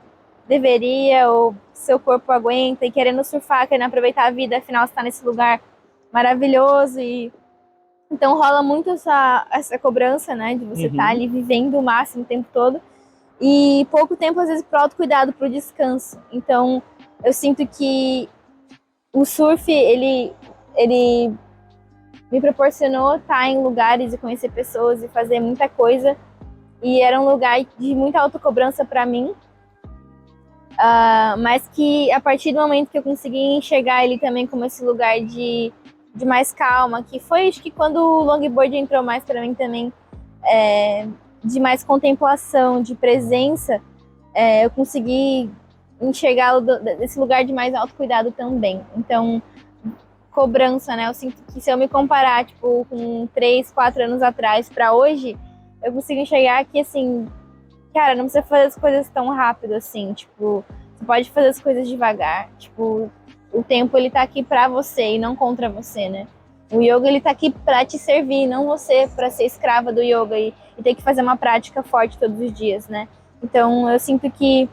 deveria ou seu corpo aguenta e querendo surfar, querendo aproveitar a vida, afinal você está nesse lugar maravilhoso e então rola muito essa cobrança, né, de você estar ali vivendo o máximo o tempo todo e pouco tempo às vezes para o autocuidado, para o descanso. Então eu sinto que o surf ele me proporcionou estar em lugares e conhecer pessoas e fazer muita coisa. E era um lugar de muita autocobrança para mim, mas que a partir do momento que eu consegui enxergar ele também como esse lugar de mais calma, que foi acho que quando o longboard entrou mais para mim também, de mais contemplação, de presença, eu consegui enxergá-lo desse lugar de mais autocuidado também. Então, cobrança, né? Eu sinto que se eu me comparar, tipo, com 3, 4 anos atrás para hoje, eu consigo enxergar que, assim, cara, não precisa fazer as coisas tão rápido, assim, tipo, você pode fazer as coisas devagar, tipo, o tempo, ele tá aqui pra você e não contra você, né? O yoga, ele tá aqui pra te servir, não você pra ser escrava do yoga e ter que fazer uma prática forte todos os dias, né? Então, eu sinto que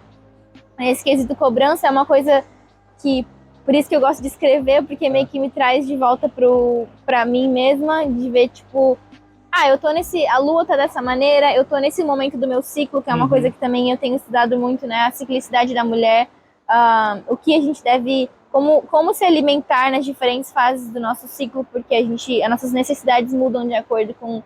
esse quesito cobrança é uma coisa que, por isso que eu gosto de escrever, porque meio que me traz de volta pra mim mesma, de ver, tipo, eu tô a lua tá dessa maneira, eu tô nesse momento do meu ciclo, que é uma coisa que também eu tenho estudado muito, né, a ciclicidade da mulher, o que a gente deve, como se alimentar nas diferentes fases do nosso ciclo, porque as nossas necessidades mudam de acordo com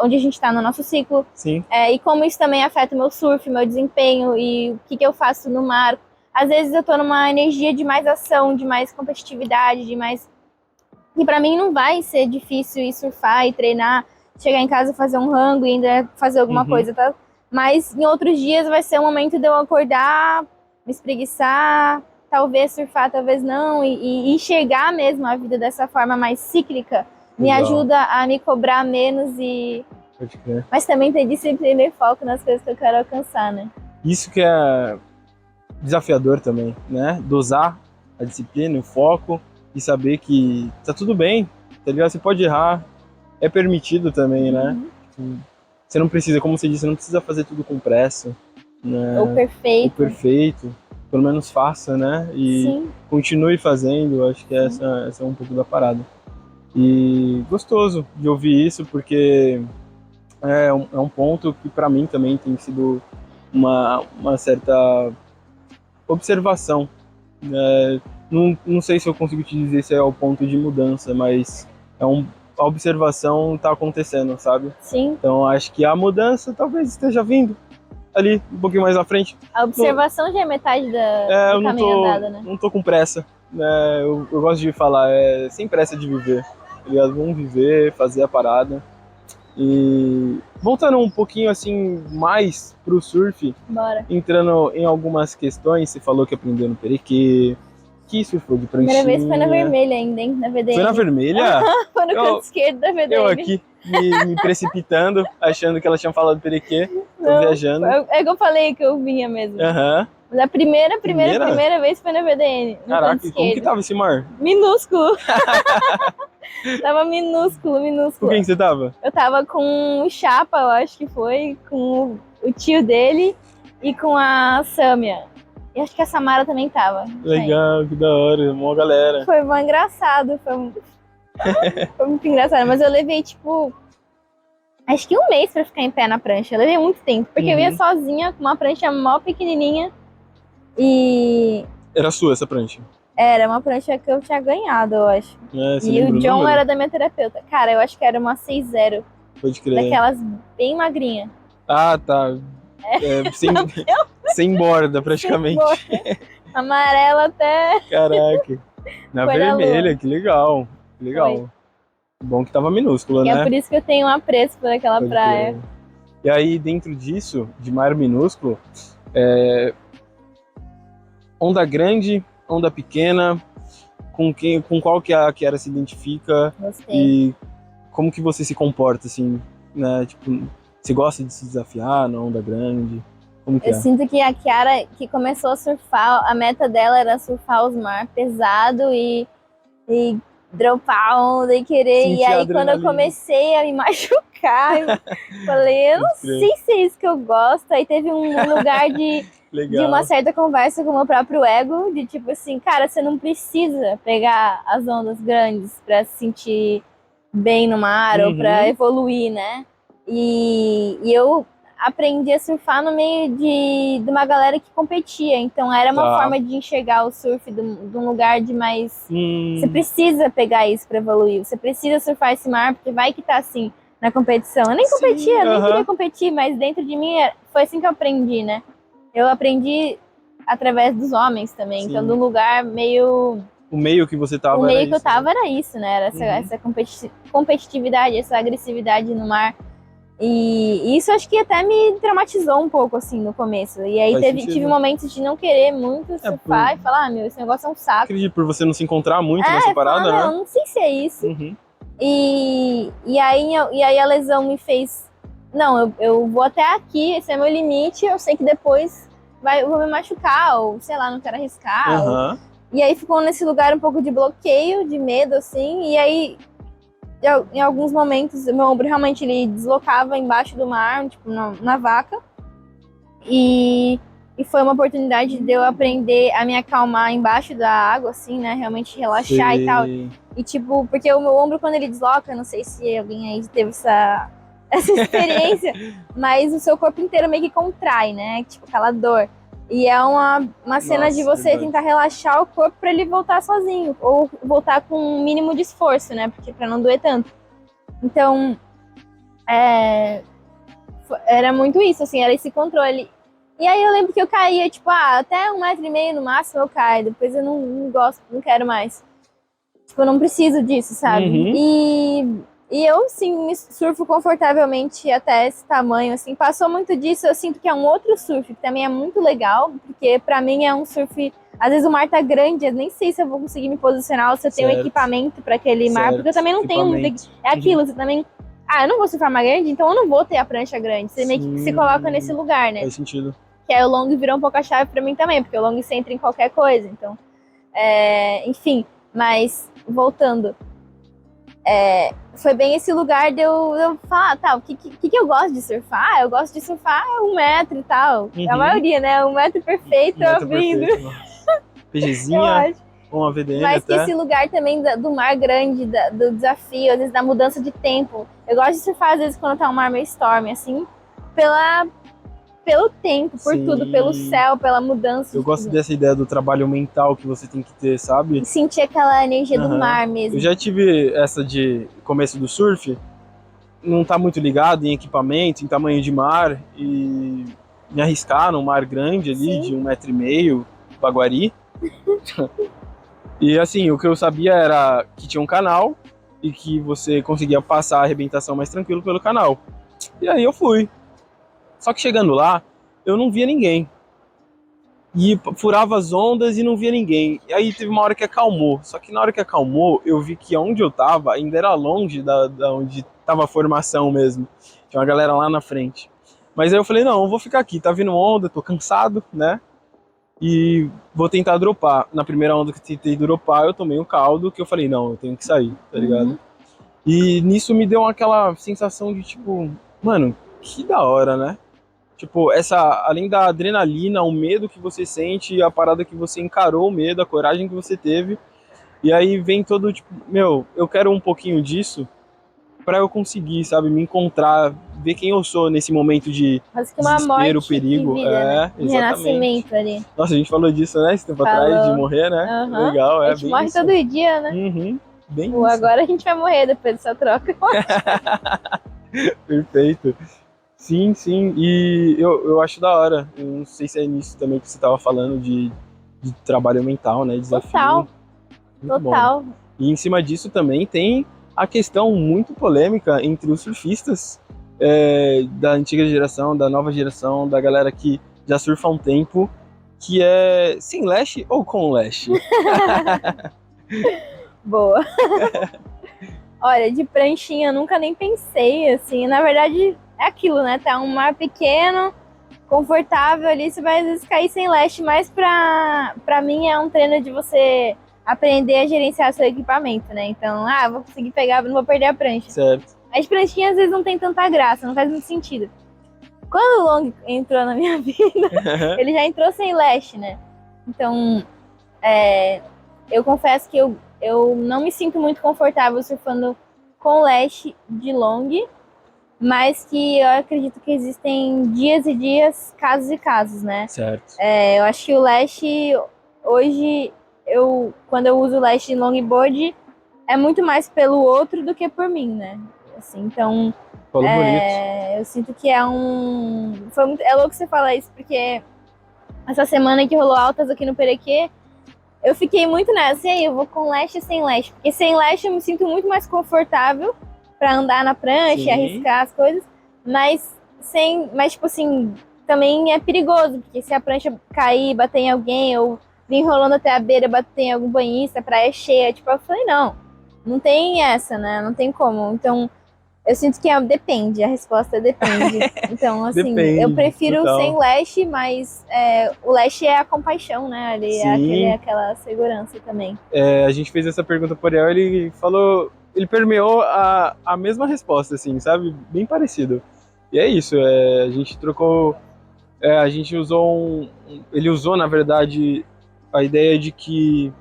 onde a gente tá no nosso ciclo. Sim. E como isso também afeta o meu surf, meu desempenho e o que eu faço no mar. Às vezes eu tô numa energia de mais ação, de mais competitividade, de mais... E pra mim não vai ser difícil ir surfar e treinar, chegar em casa, fazer um rango e ainda fazer alguma coisa, tá? Mas em outros dias vai ser um momento de eu acordar, me espreguiçar, talvez surfar, talvez não, e enxergar mesmo a vida dessa forma mais cíclica me ajuda a me cobrar menos e... Pode crer. Mas também ter disciplina e foco nas coisas que eu quero alcançar, né? Isso que é desafiador também, né? Dosar a disciplina, o foco e saber que tá tudo bem, tá ligado? Você pode errar, é permitido também, né? Você não precisa, como você disse, você não precisa fazer tudo com pressa, né? Ou perfeito. Ou perfeito, pelo menos faça, né? E continue fazendo, acho que essa é um pouco da parada. E gostoso de ouvir isso, porque é um ponto que pra mim também tem sido uma certa observação. Não sei se eu consigo te dizer se é o ponto de mudança, mas a observação está acontecendo, sabe? Sim. Então acho que a mudança talvez esteja vindo ali, um pouquinho mais à frente. A observação já é metade do caminho andado, né? Não tô com pressa, né? Eu gosto de falar, sem pressa de viver, tá ligado? Vamos viver, fazer a parada. E voltando um pouquinho assim mais pro surf, Bora. Entrando em algumas questões, você falou que aprendeu no Perequê, que surfou de pranchinha. Primeira vez foi na vermelha ainda, hein? Na VDM. Foi na vermelha? Foi no canto esquerdo da VDM. Eu aqui me precipitando, achando que ela tinha falado Perequê, tô viajando. É que eu falei que eu vinha mesmo. Mas a primeira vez foi na VDN. Caraca, como que tava esse mar? Minúsculo. Tava minúsculo. Com quem que você tava? Eu tava com o Chapa, eu acho que foi, com o tio dele e com a Sâmia. E acho que a Samara também tava. Legal, que da hora, mó galera. Foi bom, engraçado, foi muito engraçado. Mas eu levei, tipo, acho que um mês pra ficar em pé na prancha. Eu levei muito tempo, porque eu ia sozinha, com uma prancha mó pequenininha. E... Era sua essa prancha? Era uma prancha que eu tinha ganhado, eu acho. E o John era da minha terapeuta. Cara, eu acho que era uma 6.0. Pode crer. Daquelas bem magrinha. Ah, tá. Sem borda, praticamente. Sem borda. Amarela até... Caraca. Na vermelha, que legal. Que legal. Bom que tava minúscula, E né? é por isso que eu tenho um apreço por aquela Pode praia. crer. E aí, dentro disso, de mar minúsculo, onda grande, onda pequena, com qual que a Kiara se identifica Gostei. e como que você se comporta, assim, né? Tipo, você gosta de se desafiar na onda grande? Como que Eu é? sinto que a Kiara, que começou a surfar, a meta dela era surfar os mar pesado e dropar a onda e querer. Sentir E a aí, quando eu adrenalina. comecei a me machucar, eu falei, eu não Pode crer. sei se é isso que eu gosto. Aí teve um lugar de Legal. uma certa conversa com o meu próprio ego, de tipo assim, cara, você não precisa pegar as ondas grandes pra se sentir bem no mar ou pra Uhum. evoluir, né? E eu aprendi a surfar no meio de uma galera que competia, então era uma Tá. forma de enxergar o surf de um lugar de mais... Você Hum, precisa pegar isso pra evoluir, você precisa surfar esse mar, porque vai que tá assim na competição. Eu nem sim, competia, nem aham. queria competir, mas dentro de mim foi assim que eu aprendi, né? Eu aprendi através dos homens também, Sim. então do lugar meio... O meio que você tava O meio era que eu isso, né? tava era isso, né? Era essa competitividade, essa agressividade no mar. E isso acho que até me traumatizou um pouco, assim, no começo. E aí Faz tive sentido. momentos de não querer muito surfar e falar, meu, esse negócio é um saco. Acredito por você não se encontrar muito nessa Falar, parada, não, né? não sei se é isso. Uhum. E aí a lesão me fez, não, eu vou até aqui, esse é meu limite, eu sei que depois eu vou me machucar, ou sei lá, não quero arriscar. Aham. E aí ficou nesse lugar um pouco de bloqueio, de medo, assim, e aí em alguns momentos meu ombro realmente ele deslocava embaixo do mar, tipo na vaca, e foi uma oportunidade de eu aprender a me acalmar embaixo da água, assim, né, realmente relaxar e tal. Sei. E tipo, porque o meu ombro quando ele desloca, não sei se alguém aí teve essa experiência, mas o seu corpo inteiro meio que contrai, né, tipo aquela dor. E é uma cena de você verdade. tentar relaxar o corpo para ele voltar sozinho, ou voltar com um mínimo de esforço, né? Porque para não doer tanto. Então, era muito isso, assim, era esse controle. E aí eu lembro que eu caía, tipo, até 1,5 m no máximo eu caio, depois eu não gosto, não quero mais. Tipo, eu não preciso disso, sabe? Uhum. E eu, sim, me surfo confortavelmente até esse tamanho, assim. Passou muito disso, eu sinto que é um outro surf, que também é muito legal, porque pra mim é um surf... Às vezes o mar tá grande, eu nem sei se eu vou conseguir me posicionar, ou se eu tenho equipamento pra aquele mar, porque eu também não tenho... É aquilo, você também... eu não vou surfar mar grande, então eu não vou ter a prancha grande. Você meio que se coloca nesse lugar, né? Faz sentido. Que aí o long virou um pouco a chave pra mim também, porque o long você entra em qualquer coisa, então... enfim, mas voltando... foi bem esse lugar de eu falar, tá, o que eu gosto de surfar? Eu gosto de surfar 1 m e tal. Uhum. A maioria, né? 1 m perfeito, abrindo. PGzinha, ou uma VDM. Mas até. que esse lugar também do mar grande, do desafio, às vezes da mudança de tempo. Eu gosto de surfar, às vezes, quando tá um mar meio storm, assim, pelo tempo, por tudo, pelo céu, pela mudança. Eu gosto dessa ideia do trabalho mental que você tem que ter, sabe? E sentir aquela energia do mar mesmo. Eu já tive essa de começo do surf, não tá muito ligado em equipamento, em tamanho de mar, e me arriscar num mar grande ali, de 1,5 m, Baguari. E assim, o que eu sabia era que tinha um canal e que você conseguia passar a arrebentação mais tranquilo pelo canal. E aí eu fui. Só que chegando lá, eu não via ninguém. E furava as ondas e não via ninguém. E aí teve uma hora que acalmou. Só que na hora que acalmou, eu vi que onde eu tava ainda era longe da onde tava a formação mesmo. Tinha uma galera lá na frente. Mas aí eu falei, não, eu vou ficar aqui, tá vindo onda, tô cansado, né? E vou tentar dropar. Na primeira onda que eu tentei dropar, eu tomei um caldo que eu falei, não, eu tenho que sair, tá ligado? E nisso me deu aquela sensação de tipo, mano, que da hora, né? Tipo, além da adrenalina, o medo que você sente, a parada que você encarou o medo, a coragem que você teve. E aí vem todo, tipo, meu, eu quero um pouquinho disso pra eu conseguir, sabe, me encontrar, ver quem eu sou nesse momento de desespero, perigo. Vida, né? Exatamente. Renascimento ali. Nossa, a gente falou disso, né, esse tempo atrás, de morrer, né? Legal, A gente bem morre isso. todo dia, né? Bem isso. Agora a gente vai morrer depois dessa troca. Perfeito. Sim, sim, e eu acho da hora. Eu não sei se é nisso também que você estava falando de trabalho mental, né? Desafio. Total. Muito bom. E em cima disso também tem a questão muito polêmica entre os surfistas da antiga geração, da nova geração, da galera que já surfa há um tempo, que é sem lash ou com lash? Boa. Olha, de pranchinha eu nunca nem pensei, assim. Na verdade, é aquilo, né? Tá um mar pequeno, confortável ali, você vai às vezes cair sem lash, mas pra mim é um treino de você aprender a gerenciar seu equipamento, né? Então, vou conseguir pegar, não vou perder a prancha. Certo. As pranchinhas às vezes não tem tanta graça, não faz muito sentido. Quando o Long entrou na minha vida, ele já entrou sem lash, né? Então, eu confesso que eu não me sinto muito confortável surfando com lash de long, mas que eu acredito que existem dias e dias, casos e casos, né? Certo. Eu acho que o lash, hoje, quando eu uso lash de longboard, é muito mais pelo outro do que por mim, né? Assim, então, Falou bonito. eu sinto que é louco você falar isso, porque essa semana que rolou altas aqui no Perequê, eu fiquei muito nessa, e aí, eu vou com lash ou sem lash? Porque sem lash eu me sinto muito mais confortável pra andar na prancha, Sim. arriscar as coisas, mas tipo assim, também é perigoso, porque se a prancha cair, bater em alguém, ou vir rolando até a beira, bater em algum banhista, a praia é cheia, tipo, eu falei, não tem essa, né, não tem como. Então, eu sinto que depende, a resposta depende. Então, assim, Depende, eu prefiro total. sem lash, mas o lash é a compaixão, né? Ali Sim. é aquela segurança também. A gente fez essa pergunta pro Ariel, ele falou, ele permeou a mesma resposta, assim, sabe? Bem parecido. E é isso, a gente trocou, a gente usou ele usou, na verdade, a ideia de que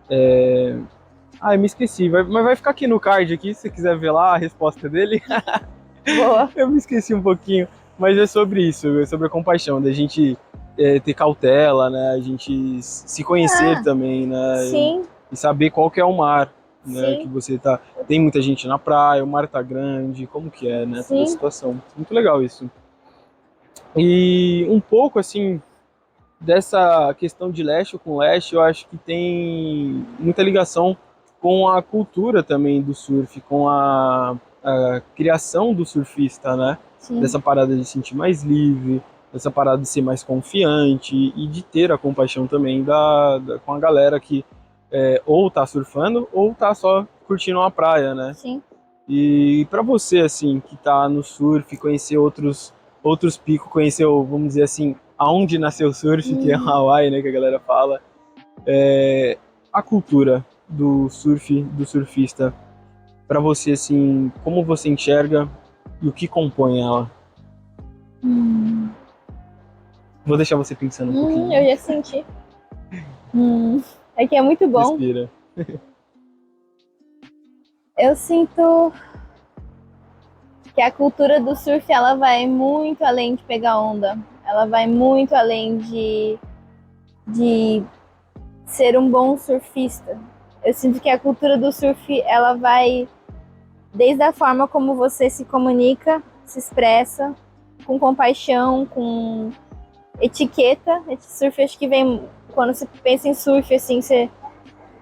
eu me esqueci, mas vai ficar aqui no card aqui, se você quiser ver lá a resposta dele. Boa. Eu me esqueci um pouquinho, mas é sobre isso, é sobre a compaixão, da gente ter cautela, né? A gente se conhecer também, né? Sim. E saber qual que é o mar, né? Sim. Que você tá. Tem muita gente na praia, o mar tá grande, como que é, né? Toda a situação. Muito legal isso. E um pouco assim dessa questão de leste com leste, eu acho que tem muita ligação com a cultura também do surf, com a criação do surfista, né? Sim. Dessa parada de se sentir mais livre, dessa parada de ser mais confiante e de ter a compaixão também com a galera que ou tá surfando ou tá só curtindo uma praia, né? Sim. E para você, assim, que tá no surf, conhecer outros picos, conheceu, vamos dizer assim, aonde nasceu o surf, que é Hawaii, né, que a galera fala, a cultura do surf, do surfista, para você, assim, como você enxerga e o que compõe ela? Vou deixar você pensando um pouquinho. Eu já senti. É que é muito bom. Respira. Eu sinto que a cultura do surf, ela vai muito além de pegar onda. Ela vai muito além de ser um bom surfista. Eu sinto que a cultura do surf, ela vai desde a forma como você se comunica, se expressa, com compaixão, com etiqueta. Surf, acho que vem, quando você pensa em surf, assim,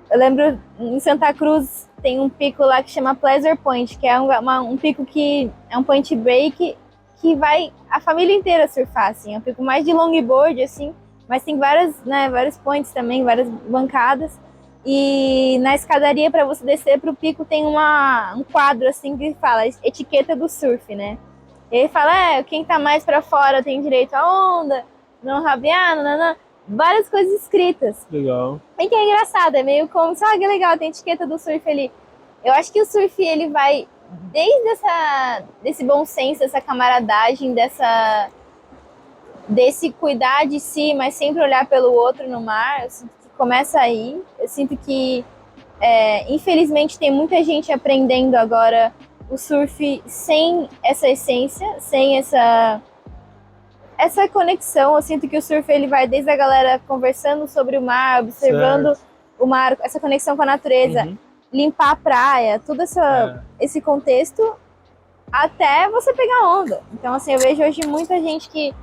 eu lembro em Santa Cruz tem um pico lá que chama Pleasure Point, que é um pico que é um point break que vai a família inteira surfar, assim. É um pico mais de longboard, assim, mas tem vários points também, várias bancadas. E na escadaria, para você descer pro pico, tem um quadro, assim, que fala etiqueta do surf, né? E ele fala, quem tá mais para fora tem direito à onda, não rabiar, nananã. Várias coisas escritas. Legal. E que é engraçado, é meio como, que legal, tem etiqueta do surf ali. Eu acho que o surf, ele vai desde desse bom senso, dessa camaradagem, desse cuidar de si, mas sempre olhar pelo outro no mar. Eu sinto que começa aí. Eu sinto que, infelizmente, tem muita gente aprendendo agora o surf sem essa essência, sem essa conexão. Eu sinto que o surf, ele vai desde a galera conversando sobre o mar, observando o mar, essa conexão com a natureza, limpar a praia, todo esse contexto, até você pegar onda. Então, assim, eu vejo hoje muita gente que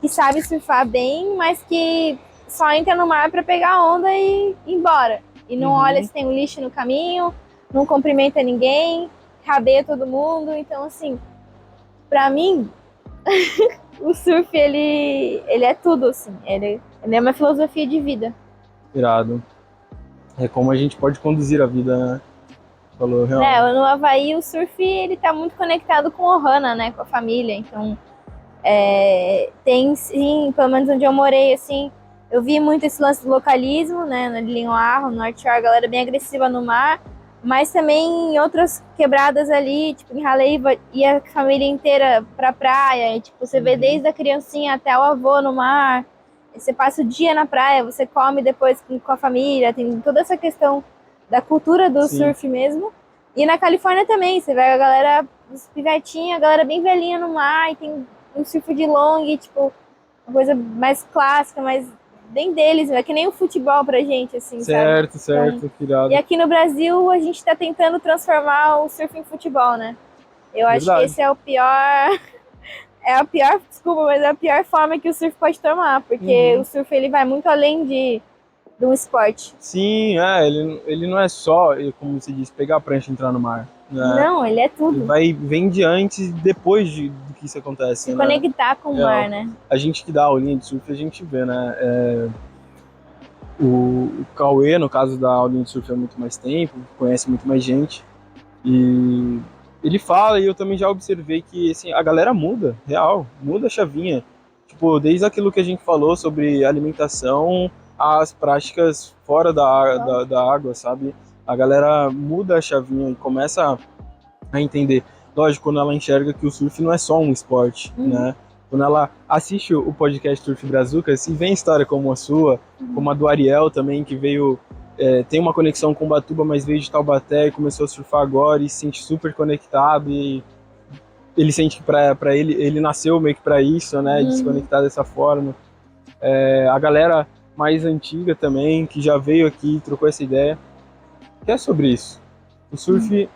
sabe surfar bem, mas que só entra no mar para pegar onda e ir embora. E não olha se tem um lixo no caminho, não cumprimenta ninguém, rabeia todo mundo. Então, assim, pra mim, o surf, ele é tudo, assim. Ele é uma filosofia de vida. Irado. É como a gente pode conduzir a vida, né? Falou, realmente. Né, no Havaí, o surf, ele tá muito conectado com o Ohana, né? Com a família. Então, tem sim, pelo menos onde eu morei, assim, eu vi muito esse lance do localismo, né? Ali em Oahu, no North Shore, a galera bem agressiva no mar. Mas também em outras quebradas ali, tipo em Haleiwa, ia a família inteira pra praia. E, tipo, você vê desde a criancinha até o avô no mar. Você passa o dia na praia, você come depois com a família. Tem toda essa questão da cultura do Sim. surf mesmo. E na Califórnia também, você vê a galera, os pivetinhos, a galera bem velhinha no mar. E tem um surf de long, tipo, uma coisa mais clássica, mais bem deles. É que nem o futebol pra gente, assim, Certo, sabe? certo, Então, irado. e aqui no Brasil, a gente tá tentando transformar o surf em futebol, né? Eu acho que Verdade. esse é o pior... É a pior, desculpa, mas é a pior forma que o surf pode tomar. Porque o surf, ele vai muito além de um esporte. Sim, ele não é só, como você disse, pegar a prancha e entrar no mar. Né? Não, ele é tudo. Ele vem de antes e depois do que isso acontece. Se né? conectar com o mar, né? A gente que dá aulinha de surf, a gente vê, né? O Cauê, no caso da aulinha de surf, há muito mais tempo, conhece muito mais gente. E ele fala, e eu também já observei que assim, a galera muda, real, muda a chavinha. Tipo, desde aquilo que a gente falou sobre alimentação, as práticas fora da água, sabe? A galera muda a chavinha e começa a entender. Lógico, quando ela enxerga que o surf não é só um esporte, né? Quando ela assiste o podcast Surf Brazucas e vem história como a sua, como a do Ariel também, que veio, tem uma conexão com Ubatuba, mas veio de Taubaté e começou a surfar agora e se sente super conectado e ele sente que pra ele nasceu meio que pra isso, né? De se conectar dessa forma. A galera mais antiga também, que já veio aqui, trocou essa ideia, que é sobre isso. O surf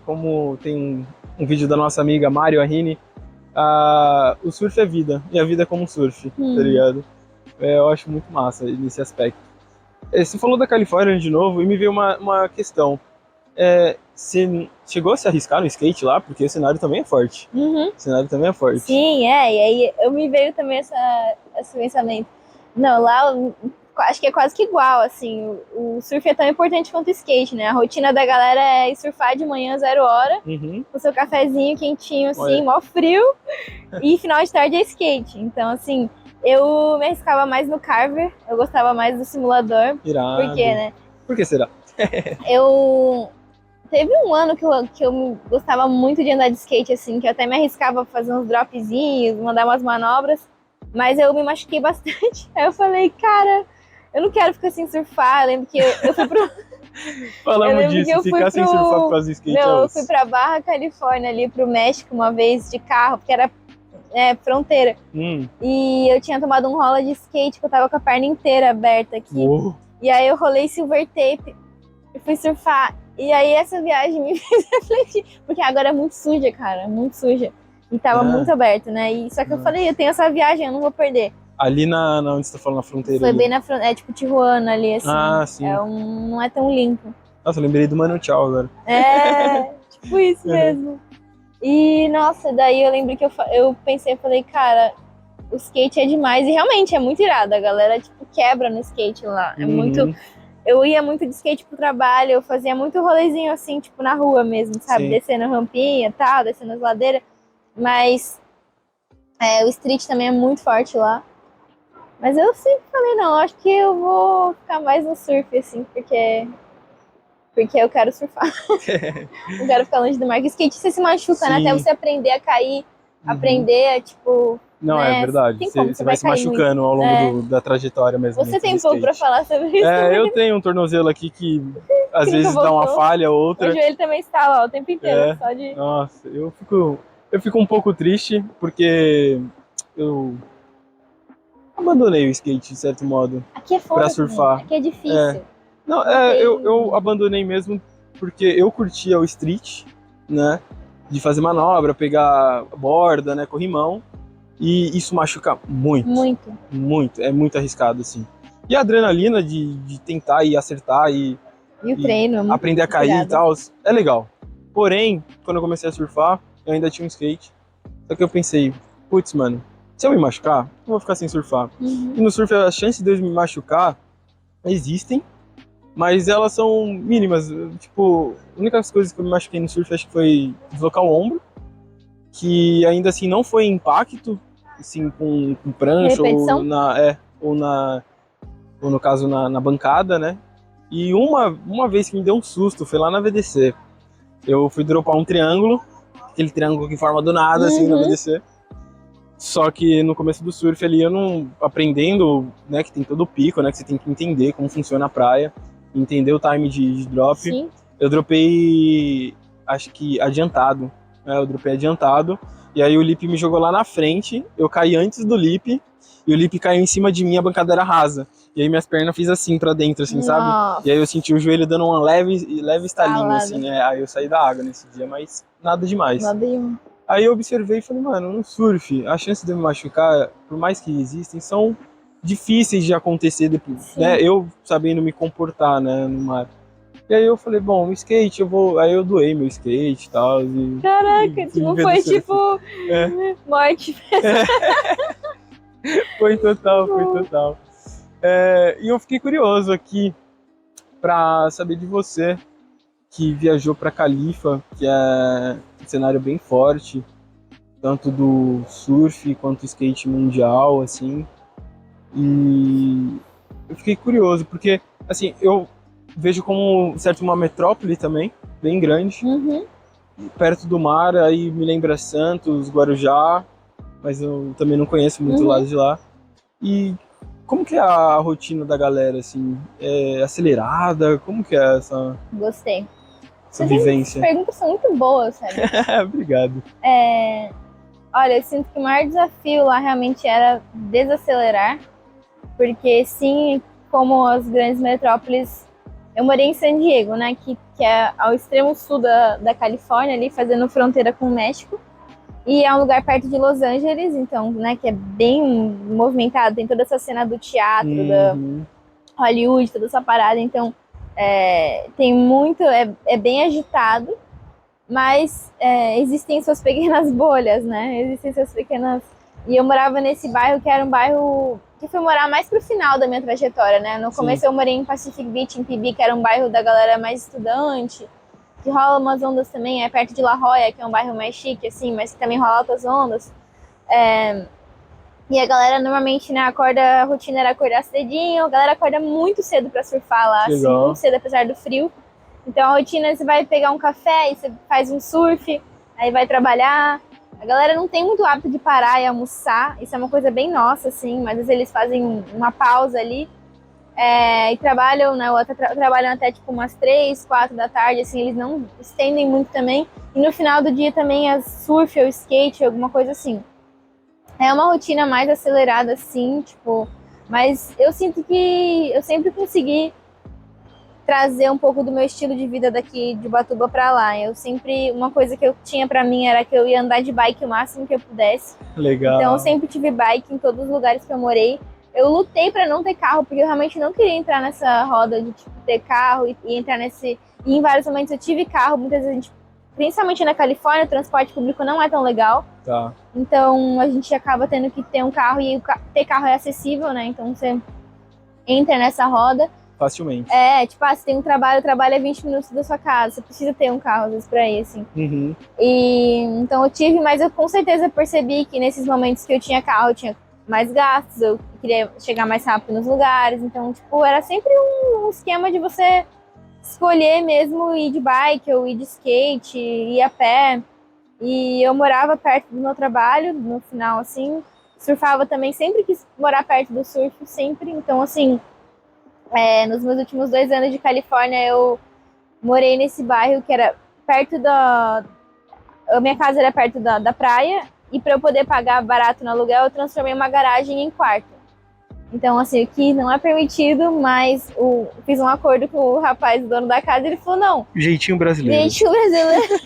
como tem um vídeo da nossa amiga Mário Arrini, o surf é vida, e a vida é como um surf, tá ligado? Eu acho muito massa nesse aspecto. Você falou da Califórnia de novo e me veio uma questão. Você chegou a se arriscar no skate lá? Porque o cenário também é forte. O cenário também é forte. Sim, e aí eu me veio também esse pensamento. Não, lá acho que é quase que igual, assim, o surf é tão importante quanto o skate, né? A rotina da galera é ir surfar de manhã 0 hora, com seu cafezinho quentinho, assim, mó frio, e final de tarde é skate. Então, assim, eu me arriscava mais no Carver, eu gostava mais do simulador. Irado. Por quê, né? Por que será? Teve um ano que eu gostava muito de andar de skate, assim, que eu até me arriscava a fazer uns dropzinhos, mandar umas manobras, mas eu me machuquei bastante. Aí eu falei, cara, eu não quero ficar sem surfar. Eu lembro que eu fui pro... Falamos disso, ficar sem surfar por causa do skate. Não, eu fui pra Barra Califórnia, ali pro México, uma vez de carro, porque era fronteira. E eu tinha tomado um rola de skate, que eu tava com a perna inteira aberta aqui. E aí eu rolei silver tape e fui surfar. E aí essa viagem me fez refletir, porque agora é muito suja, cara, muito suja. E tava muito aberto, né? E só que eu falei, eu tenho essa viagem, eu não vou perder. Ali onde você tá falando, na fronteira? Foi bem na fronteira, tipo Tijuana ali, assim. Sim. Não é tão limpo. Nossa, eu lembrei do Mano Tchau agora. Tipo isso mesmo. E, nossa, daí eu lembro que eu pensei, falei, cara, o skate é demais. E realmente é muito irado, a galera, tipo, quebra no skate lá. É muito... Eu ia muito de skate pro trabalho, eu fazia muito rolezinho assim, tipo, na rua mesmo, sabe? Sim. Descendo rampinha e tal, descendo as ladeiras. Mas o street também é muito forte lá. Mas eu sempre falei, não, acho que eu vou ficar mais no surf, assim, porque eu quero surfar. Não quero ficar longe do mar. Porque skate você se machuca, né? Até você aprender a cair, aprender a, tipo... Não, né? é verdade. Você vai se machucando muito ao longo da trajetória mesmo. Você tem pouco pra falar sobre isso? Eu tenho um tornozelo aqui que às vezes dá uma falha ou outra. O joelho também está lá o tempo inteiro. Só de... Nossa, eu fico um pouco triste porque eu abandonei o skate, de certo modo. Aqui é foda pra surfar. Aqui é difícil. Não, eu abandonei mesmo porque eu curtia o street, né? De fazer manobra, pegar borda, né? Corrimão. E isso machuca muito. Muito. É muito arriscado, assim. E a adrenalina de tentar e acertar e E o treino é muito aprender a cair e inspirado. tal, é legal. Porém, quando eu comecei a surfar, eu ainda tinha um skate. Só que eu pensei, putz, mano, se eu me machucar, eu vou ficar sem surfar. Uhum. E no surf, as chances de eu me machucar existem, mas elas são mínimas. Tipo, a única coisa que eu me machuquei no surf acho que foi deslocar o ombro, que ainda assim não foi impacto, assim, com prancha Repetição? ou no caso na bancada, né? E uma vez que me deu um susto, foi lá na VDC. Eu fui dropar um triângulo, aquele triângulo que forma do nada, assim, na Uhum. VDC. Só que no começo do surf ali, eu não aprendendo, né, que tem todo o pico, né, que você tem que entender como funciona a praia, entender o time de drop. Sim. Eu dropei, acho que adiantado, né, eu dropei adiantado, e aí o lip me jogou lá na frente, eu caí antes do lip, e o lip caiu em cima de mim, a bancada era rasa. E aí minhas pernas fiz assim pra dentro, assim, sabe? Nossa. E aí eu senti o joelho dando um leve estalinho, Salada. assim, né? Aí eu saí da água nesse dia, mas nada demais. Nada de- Aí eu observei e falei, mano, no surf, a chance de eu me machucar, por mais que existem, são difíceis de acontecer depois, Sim. né? Eu sabendo me comportar, né, no mar. E aí eu falei, bom, o skate, eu vou. Aí eu doei meu skate e tal. Caraca, Fui tipo, viver do foi surf. tipo É, morte. foi total, foi total. E eu fiquei curioso aqui pra saber de você, que viajou pra Califa, que é um cenário bem forte, tanto do surf quanto skate mundial, assim. E eu fiquei curioso, porque, assim, eu vejo como certo uma metrópole também, bem grande, Uhum. perto do mar, aí me lembra Santos, Guarujá, mas eu também não conheço muito o lado de lá. E como que é a rotina da galera, assim? É acelerada? Como que é Gostei. essa As vivência? perguntas são muito boas, sabe? Obrigado. Olha, eu sinto que o maior desafio lá realmente era desacelerar, porque sim, como as grandes metrópoles, eu morei em San Diego, né, que é ao extremo sul da Califórnia, ali fazendo fronteira com o México, e é um lugar perto de Los Angeles, então, né, que é bem movimentado, tem toda essa cena do teatro, da Uhum. Hollywood, toda essa parada, então tem muito, é bem agitado, mas existem suas pequenas bolhas, né? Existem suas pequenas. E eu morava nesse bairro que era um bairro que fui morar mais pro final da minha trajetória, né? No começo eu morei em Pacific Beach, em PB, que era um bairro da galera mais estudante, que rola umas ondas também, é perto de La Jolla, que é um bairro mais chique, assim, mas que também rola altas ondas. E a galera normalmente, né, a rotina era acordar cedinho, a galera acorda muito cedo pra surfar lá, assim, Legal. muito cedo, apesar do frio. Então a rotina, você vai pegar um café, aí você faz um surf, aí vai trabalhar. A galera não tem muito hábito de parar e almoçar, isso é uma coisa bem nossa, assim, mas às vezes eles fazem uma pausa ali e trabalham, né, trabalham até tipo umas 3, 4 da tarde, assim, eles não estendem muito também. E no final do dia também é surf ou skate, alguma coisa assim. É uma rotina mais acelerada, assim, tipo, mas eu sinto que eu sempre consegui trazer um pouco do meu estilo de vida daqui de Ubatuba pra lá. Eu sempre, uma coisa que eu tinha pra mim era que eu ia andar de bike o máximo que eu pudesse. Legal. Então eu sempre tive bike em todos os lugares que eu morei. Eu lutei pra não ter carro, porque eu realmente não queria entrar nessa roda de tipo, ter carro e entrar nesse. E em vários momentos eu tive carro, muitas vezes a gente, principalmente na Califórnia, o transporte público não é tão legal. Tá. Então a gente acaba tendo que ter um carro e ter carro é acessível, né? Então você entra nessa roda. Facilmente. Tipo, você tem um trabalho, o trabalho é 20 minutos da sua casa, você precisa ter um carro, às vezes, pra ir, assim. Uhum. E então eu tive, mas eu com certeza percebi que nesses momentos que eu tinha carro, eu tinha mais gastos, eu queria chegar mais rápido nos lugares, então, tipo, era sempre um esquema de você escolher mesmo ir de bike ou ir de skate, ir a pé. E eu morava perto do meu trabalho, no final, assim, surfava também, sempre quis morar perto do surf, sempre, então, assim, nos meus últimos 2 anos de Califórnia, eu morei nesse bairro que era perto da. A minha casa era perto da praia, e para eu poder pagar barato no aluguel, eu transformei uma garagem em quarto. Então, assim, o que não é permitido, mas fiz um acordo com o rapaz, o dono da casa, e ele falou: não, Jeitinho brasileiro. jeitinho brasileiro.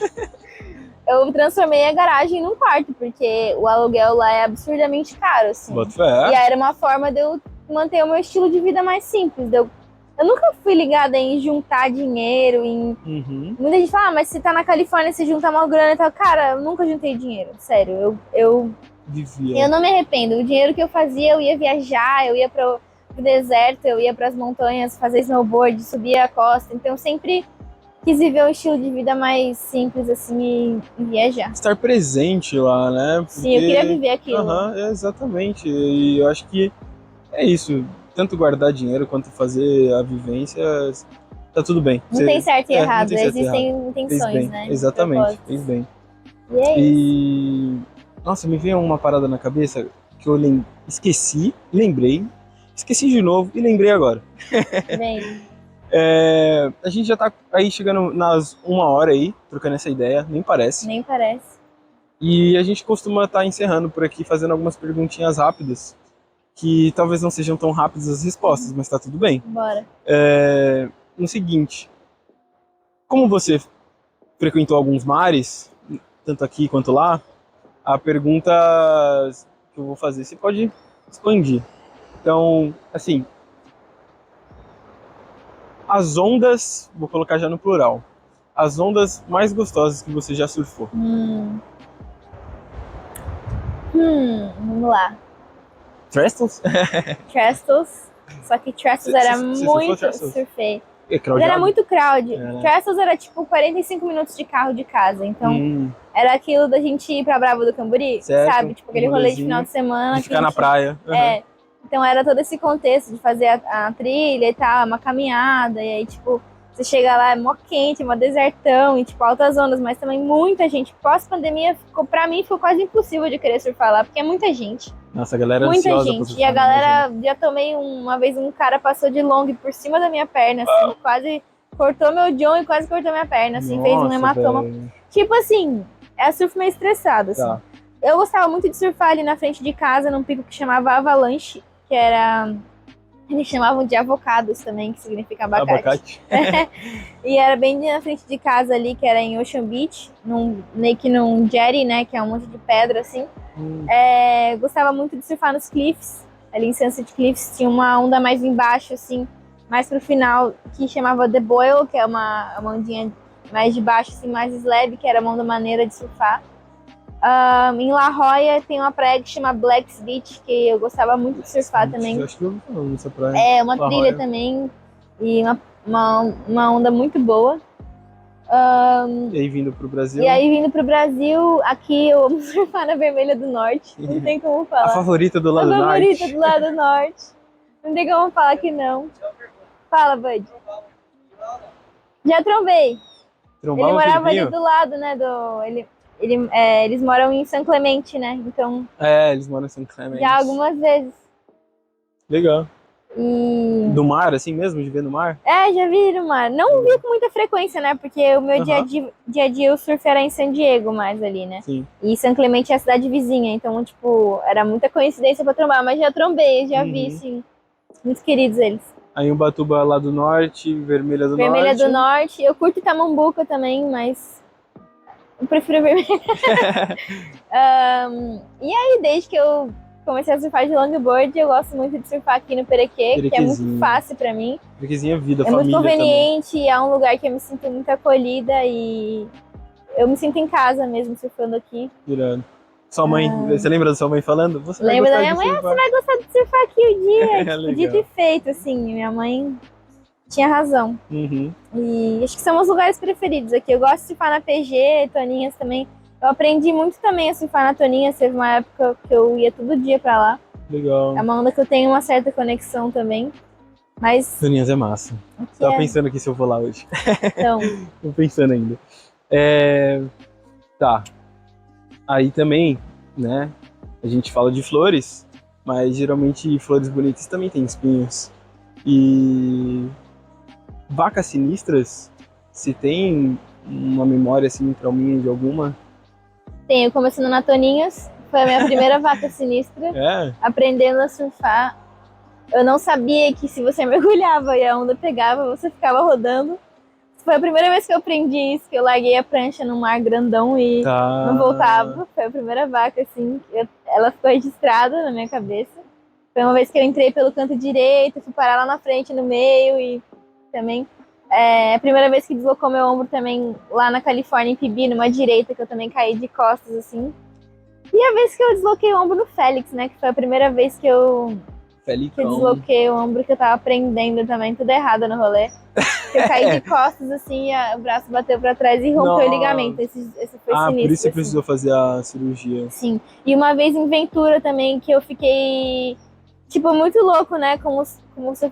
Eu transformei a garagem num quarto, porque o aluguel lá é absurdamente caro, assim. Bota fé. E aí era uma forma de eu manter o meu estilo de vida mais simples, de eu Eu nunca fui ligada em juntar dinheiro, em... Uhum. Muita gente fala, mas se tá na Califórnia, você junta uma grana e tal. Cara, eu nunca juntei dinheiro, sério. Eu Vivia. não me arrependo. O dinheiro que eu fazia, eu ia viajar, eu ia pro deserto, eu ia pras montanhas fazer snowboard, subir a costa. Então eu sempre quis viver um estilo de vida mais simples, assim, e viajar. Estar presente lá, né? Sim, eu queria viver aquilo. Aham, exatamente. E eu acho que é isso. Tanto guardar dinheiro quanto fazer a vivência, tá tudo bem. Não tem certo e não errado, tem certo e errado. existem Fez intenções, bem, né? exatamente, Propósitos. fez bem. E é isso. E nossa, me veio uma parada na cabeça que eu esqueci, lembrei, esqueci de novo e lembrei agora. Bem, A gente já tá aí chegando nas 1 hora aí, trocando essa ideia, nem parece. nem parece. E a gente costuma estar encerrando por aqui, fazendo algumas perguntinhas rápidas, que talvez não sejam tão rápidas as respostas, mas tá tudo bem. Bora. No seguinte, como você frequentou alguns mares, tanto aqui quanto lá, a pergunta que eu vou fazer, você pode expandir. Então, assim, as ondas, vou colocar já no plural, as ondas mais gostosas que você já surfou. Vamos lá. Trestles? Trestles. Só que Trestles Você era surfou muito... Trestles? Surfei. É Mas crowdado? era muito crowd. É. Trestles era tipo 45 minutos de carro de casa. Então, Hum, era aquilo da gente ir pra Brava do Cambori, certo, sabe? Tipo aquele um rolê de rolezinho, final de semana. de ficar que a na gente- praia. Uhum. É. Então era todo esse contexto de fazer a trilha e tal, uma caminhada. E aí, tipo, você chega lá, é mó quente, mó desertão e, tipo, altas ondas. Mas também muita gente. Pós-pandemia, pra mim, ficou quase impossível de querer surfar lá, porque é muita gente. Nossa, a galera Muita ansiosa pra gente. surfar, E a né, galera, já tomei uma vez um cara passou de long por cima da minha perna, assim, quase cortou meu John e quase cortou minha perna, assim, fez um Nossa, hematoma. velho. Tipo assim, é surf meio estressado, assim. Tá. Eu gostava muito de surfar ali na frente de casa, num pico que chamava Avalanche, que era... Eles chamavam de avocados também, que significa abacate. E era bem na frente de casa ali, que era em Ocean Beach, meio que num jetty, né, que é um monte de pedra, assim. Gostava muito de surfar nos cliffs. Ali em Sunset Cliffs tinha uma onda mais embaixo, assim, mais pro final, que chamava The Boil, que é uma ondinha mais de baixo, assim, mais slab, que era uma onda maneira de surfar. Em La Jolla tem uma praia que chama Black's Beach, que eu gostava muito de surfar também. Eu acho que eu ouvi falando dessa praia. É uma La trilha Jolla. também e uma onda muito boa. E aí vindo pro Brasil. E aí vindo pro Brasil, aqui eu amo surfar na Vermelha do Norte. Não tem como falar. A favorita do lado A favorita norte. do lado norte. Não tem como falar que não. Fala, Bud. Já trombei. Trombar Ele um morava ali surfinho? do lado, né? Eles moram em São Clemente, né? Então, Eles moram em São Clemente. já algumas vezes. Legal. E. Do mar, assim mesmo? De ver no mar? Já vi no mar. Não vi com muita frequência, né? Porque o meu dia a dia o surf era em San Diego mais ali, né? Sim. E São Clemente é a cidade vizinha, então, tipo, era muita coincidência pra trombar. Mas já trombei, já vi, sim. Muito queridos eles. Aí Ubatuba lá do norte, Vermelha do Vermelha norte. do Norte. Eu curto Tamambuca também, mas eu prefiro Vermelha. E aí, desde que eu comecei a surfar de longboard, eu gosto muito de surfar aqui no Perequê, que é muito fácil pra mim. Perequezinha vida, É família muito conveniente, é um lugar que eu me sinto muito acolhida e eu me sinto em casa mesmo surfando aqui. Virando. Sua mãe, você lembra da sua mãe falando? Você vai Lembro da gostar minha de mãe, surfar. você vai gostar de surfar aqui o dia. Tipo, Legal. dito e feito, assim. Minha mãe tinha razão. Uhum. E acho que são meus lugares preferidos aqui. Eu gosto de surfar na PG, Toninhas também. Eu aprendi muito também a surfar na Toninhas. Teve uma época que eu ia todo dia pra lá. Legal. É uma onda que eu tenho uma certa conexão também. Mas. Toninhas é massa. Tava pensando aqui se eu vou lá hoje. Então. Tô pensando ainda. Tá. Aí também, né? A gente fala de flores, mas geralmente flores bonitas também têm espinhos. E vacas sinistras, se tem uma memória assim, trauminha de alguma? Tenho, começando na Toninhas. Foi a minha primeira vaca sinistra. Aprendendo a surfar. Eu não sabia que se você mergulhava e a onda pegava, você ficava rodando. Foi a primeira vez que eu aprendi isso, que eu larguei a prancha no mar grandão e não voltava. Foi a primeira vaca, assim, ela ficou registrada na minha cabeça. Foi uma vez que eu entrei pelo canto direito, fui parar lá na frente, no meio, e também... a primeira vez que deslocou meu ombro também lá na Califórnia, em Pibi, numa direita, que eu também caí de costas, assim. E a vez que eu desloquei o ombro no Félix, né? Que foi a primeira vez que eu desloquei o ombro, que eu tava aprendendo também, tudo errado no rolê. Que eu caí de costas, assim, o braço bateu pra trás e rompeu o ligamento. Esse foi sinistro. Por isso você assim. precisou fazer a cirurgia. Sim. E uma vez em Ventura também, que eu fiquei, tipo, muito louco, né? Como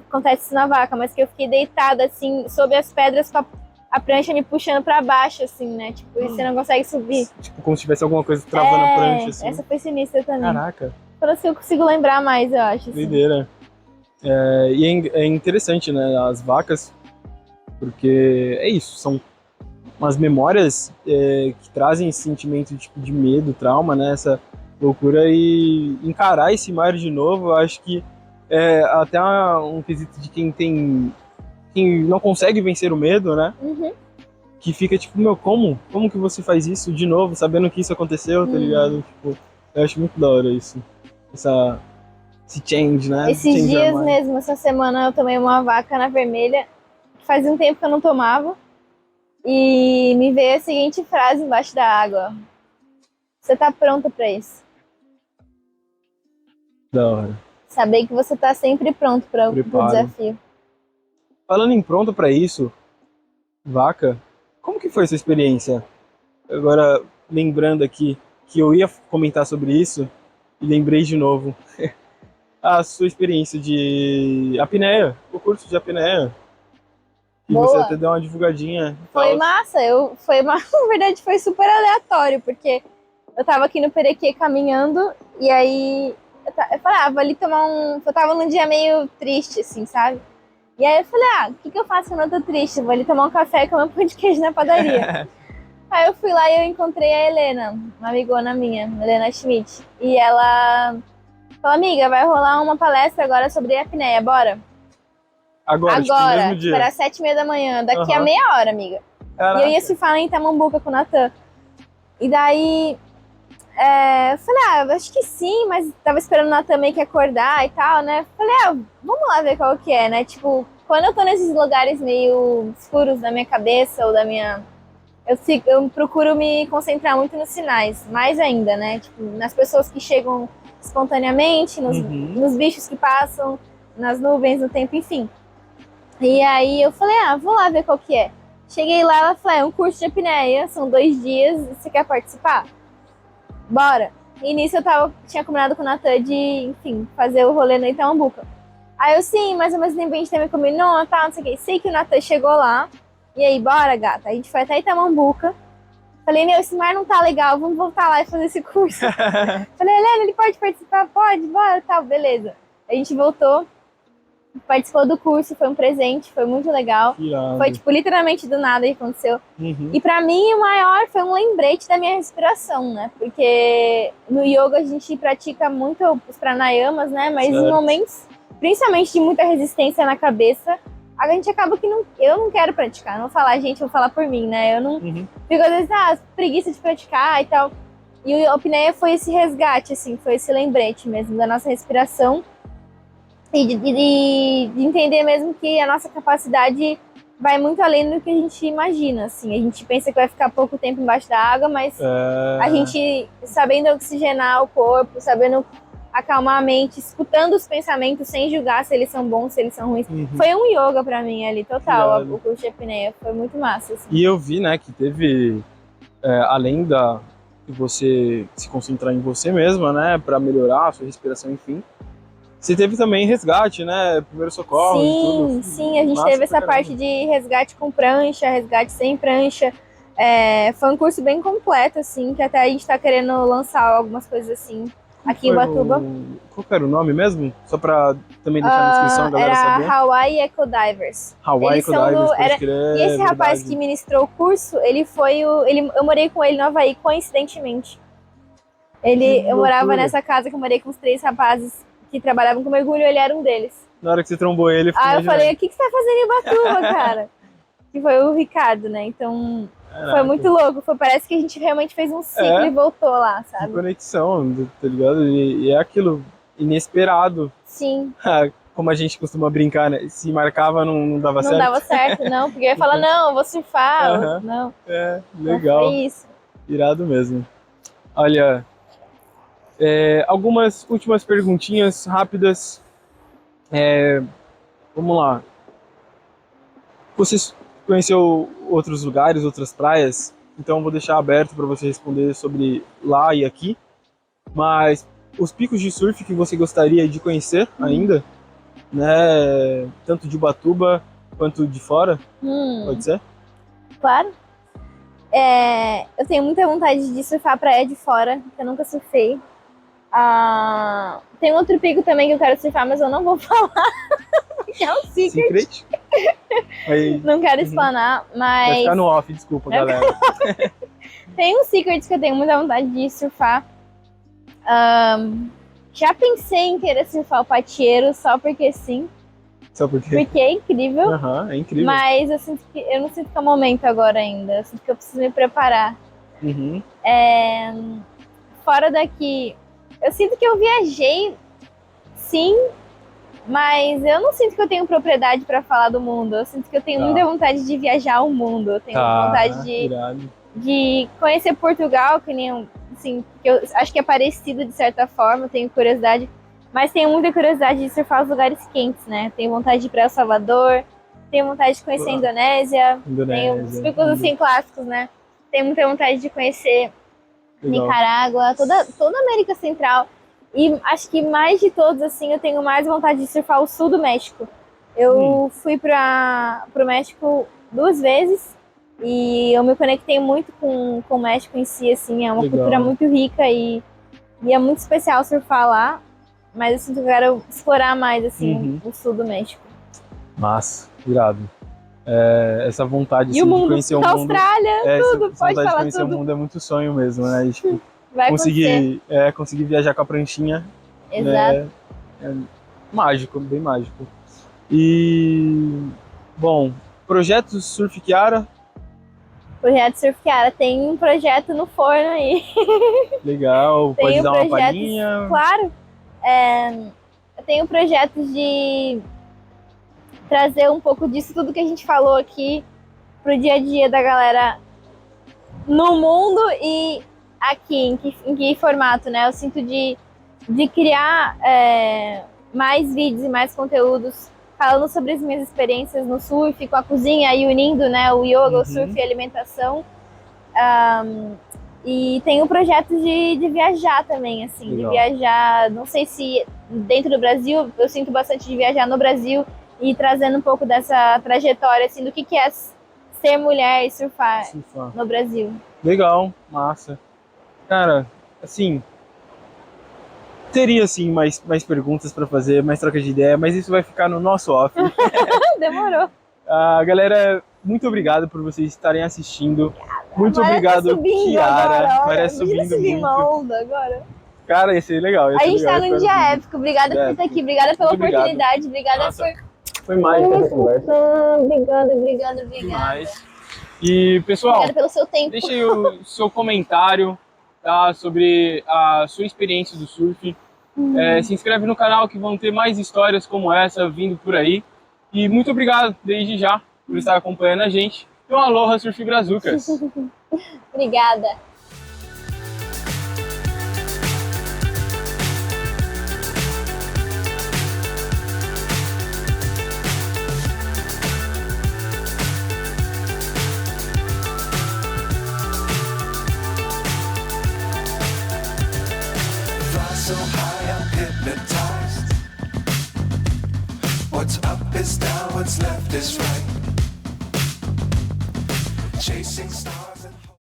acontece isso na vaca, mas que eu fiquei deitada, assim, sob as pedras com a prancha me puxando pra baixo, assim, né? Tipo, e você não consegue subir. Tipo, como se tivesse alguma coisa travando a prancha, assim. Essa foi sinistra também. Caraca. Falou assim, eu consigo lembrar mais, eu acho. Assim. Doideira. E é interessante, né, as vacas, porque é isso, são umas memórias que trazem esse sentimento tipo, de medo, trauma, né, essa loucura, e encarar esse mar de novo, eu acho que é até um quesito de quem não consegue vencer o medo, né, que fica tipo, meu, como que você faz isso de novo, sabendo que isso aconteceu, tá ligado? Tipo, eu acho muito da hora isso, esse change, né? Esses dias mesmo, essa semana eu tomei uma vaca na vermelha, que fazia um tempo que eu não tomava, e me veio a seguinte frase embaixo da água: você tá pronta pra isso? Da hora. Saber que você tá sempre pronto para o desafio. Falando em pronto pra isso, vaca, como que foi essa experiência? Agora, lembrando aqui que eu ia comentar sobre isso, e lembrei de novo. A sua experiência de apneia, o curso de apneia. Que Boa. você até deu uma divulgadinha. Foi massa, na verdade foi super aleatório, porque eu tava aqui no Perequê caminhando, e aí eu falei, vou ali tomar eu tava num dia meio triste, assim, sabe? E aí eu falei, o que eu faço quando eu tô triste? Vou ali tomar um café e comer um pão de queijo na padaria. Aí eu fui lá e eu encontrei a Helena, uma amigona minha, Helena Schmidt. E ela falou, amiga, vai rolar uma palestra agora sobre apneia, bora? Agora, tipo, no mesmo dia. Era 7h30 da manhã, daqui a meia hora, amiga. Caraca. E eu ia se falar em Itamambuca com o Natan. E daí, eu falei, acho que sim, mas tava esperando o Natan meio que acordar e tal, né? Falei, vamos lá ver qual que é, né? Tipo, quando eu tô nesses lugares meio escuros da minha cabeça ou da minha... Eu procuro me concentrar muito nos sinais, mais ainda, né? Tipo, nas pessoas que chegam espontaneamente, nos bichos que passam, nas nuvens, no tempo, enfim. E aí eu falei, vou lá ver qual que é. Cheguei lá, ela falou, é um curso de apneia, são 2 dias, você quer participar? Bora! E nisso tinha combinado com o Natan de, enfim, fazer o rolê no Itamambuca. Aí eu, sim, mais ou menos nem bem a gente também combinou, tal, não sei o que. Sei que o Natan chegou lá, e aí, bora, gata. A gente foi até Itamambuca. Falei, esse mar não tá legal, vamos voltar lá e fazer esse curso. Falei, Helena, ele pode participar? Pode, bora, tal, beleza. A gente voltou, participou do curso, foi um presente, foi muito legal. Foi, tipo, literalmente do nada que aconteceu. E pra mim, o maior foi um lembrete da minha respiração, né? Porque no yoga a gente pratica muito os pranayamas, né? Mas em momentos, principalmente de muita resistência na cabeça, a gente acaba que eu não quero praticar. Não vou falar, gente, vou falar por mim, né? Eu não fico, às vezes, preguiça de praticar e tal. E o apneia foi esse resgate, assim, foi esse lembrete mesmo da nossa respiração. E de entender mesmo que a nossa capacidade vai muito além do que a gente imagina, assim. A gente pensa que vai ficar pouco tempo embaixo da água, mas a gente, sabendo oxigenar o corpo, sabendo acalmar a mente, escutando os pensamentos sem julgar se eles são bons, se eles são ruins. Foi um yoga pra mim ali, total, o curso de apneia. Foi muito massa, assim. E eu vi, né, que teve, além de você se concentrar em você mesma, né, pra melhorar a sua respiração, enfim, você teve também resgate, né, primeiro socorro e tudo. Sim, a gente teve essa parte de resgate com prancha, resgate sem prancha. Foi um curso bem completo, assim, que até a gente tá querendo lançar algumas coisas assim. Aqui em Ubatuba. Qual que era o nome mesmo? Só pra também deixar na descrição, a galera saber. Era Hawaii Eco Divers. Hawaii Eco Divers, e esse rapaz que ministrou o curso, ele foi eu morei com ele no Havaí, coincidentemente. Eu morava nessa casa que eu morei com os 3 rapazes que trabalhavam com mergulho, ele era um deles. Na hora que você trombou ele, eu falei, o que você tá fazendo em Ubatuba, cara? Que foi o Ricardo, né? Então... Caraca. Foi muito louco, parece que a gente realmente fez um ciclo e voltou lá, sabe? Que conexão, tá ligado? E é aquilo, inesperado. Sim, Como a gente costuma brincar, né? Se marcava, não dava não certo. dava certo, não, porque eu ia falar, não, eu vou surfar, Aham. não, não Legal. foi isso. Irado mesmo. Olha, algumas últimas perguntinhas rápidas. Vamos lá. Você conheceu outros lugares, outras praias? Então eu vou deixar aberto para você responder sobre lá e aqui. Mas os picos de surf que você gostaria de conhecer ainda, né? Tanto de Ubatuba quanto de fora, pode ser? Claro. Eu tenho muita vontade de surfar a praia de fora, que eu nunca surfei. Tem outro pico também que eu quero surfar, mas eu não vou falar, porque é um secret. Não quero explanar, mas... Vai ficar no off, desculpa, galera. Tem um secret que eu tenho muita vontade de surfar. Já pensei em querer surfar o Patieiro, só porque sim. Só porque? Porque é incrível. É incrível. Mas eu não sinto que é o momento agora ainda. Eu sinto que eu preciso me preparar. Fora daqui, eu sinto que eu viajei, sim, mas eu não sinto que eu tenho propriedade para falar do mundo. Eu sinto que eu tenho muita vontade de viajar o mundo. Eu tenho vontade de conhecer Portugal, que nem, assim, que eu acho que é parecido de certa forma, eu tenho curiosidade. Mas tenho muita curiosidade de surfar os lugares quentes, né? Tenho vontade de ir para El Salvador, tenho vontade de conhecer a Indonésia. Tenho os picos assim clássicos, né? Tenho muita vontade de conhecer Nicarágua, toda a América Central. E acho que mais de todos, assim, eu tenho mais vontade de surfar o sul do México. Eu fui para o México 2 vezes e eu me conectei muito com o México em si, assim. É uma cultura muito rica e é muito especial surfar lá. Mas eu sinto que eu quero explorar mais, assim, o sul do México. Massa, irado. Essa vontade assim, de conhecer o mundo. Austrália, tudo, essa pode vontade falar de conhecer tudo. o mundo é muito sonho mesmo, né? E, tipo, Vai conseguir viajar com a pranchinha. Exato. É mágico, bem mágico. E, bom, projetos Surf Kiara? Projeto Surf Kiara, tem um projeto no forno aí. Legal, pode dar uma palhinha? Claro. Eu tenho projetos de trazer um pouco disso, tudo que a gente falou aqui, pro dia a dia da galera no mundo e aqui, em que formato, né? Eu sinto de criar mais vídeos e mais conteúdos falando sobre as minhas experiências no surf, com a cozinha e unindo, né, o yoga, o surf e a alimentação. E tenho projetos de viajar também, assim, de viajar, não sei se dentro do Brasil, eu sinto bastante de viajar no Brasil e trazendo um pouco dessa trajetória, assim, do que é ser mulher e surfar no Brasil. Legal, massa. Cara, assim, teria sim mais perguntas para fazer, mais troca de ideia, mas isso vai ficar no nosso off. Demorou. Galera, muito obrigado por vocês estarem assistindo. Muito obrigado, Kiara. Parece subindo muito. Onda agora. Cara, ia ser legal. A gente tá num dia épico. Obrigada por estar aqui. Obrigada pela oportunidade. Obrigada Foi mágica essa conversa. Obrigada. Demais. E, pessoal, obrigada pelo seu tempo. Deixe aí o seu comentário, tá, sobre a sua experiência do surf. Se inscreve no canal que vão ter mais histórias como essa vindo por aí. E muito obrigado desde já por estar acompanhando a gente. E um aloha, Surf Brazucas. Obrigada. So high, I'm hypnotized. What's up is down, what's left is right. Chasing stars.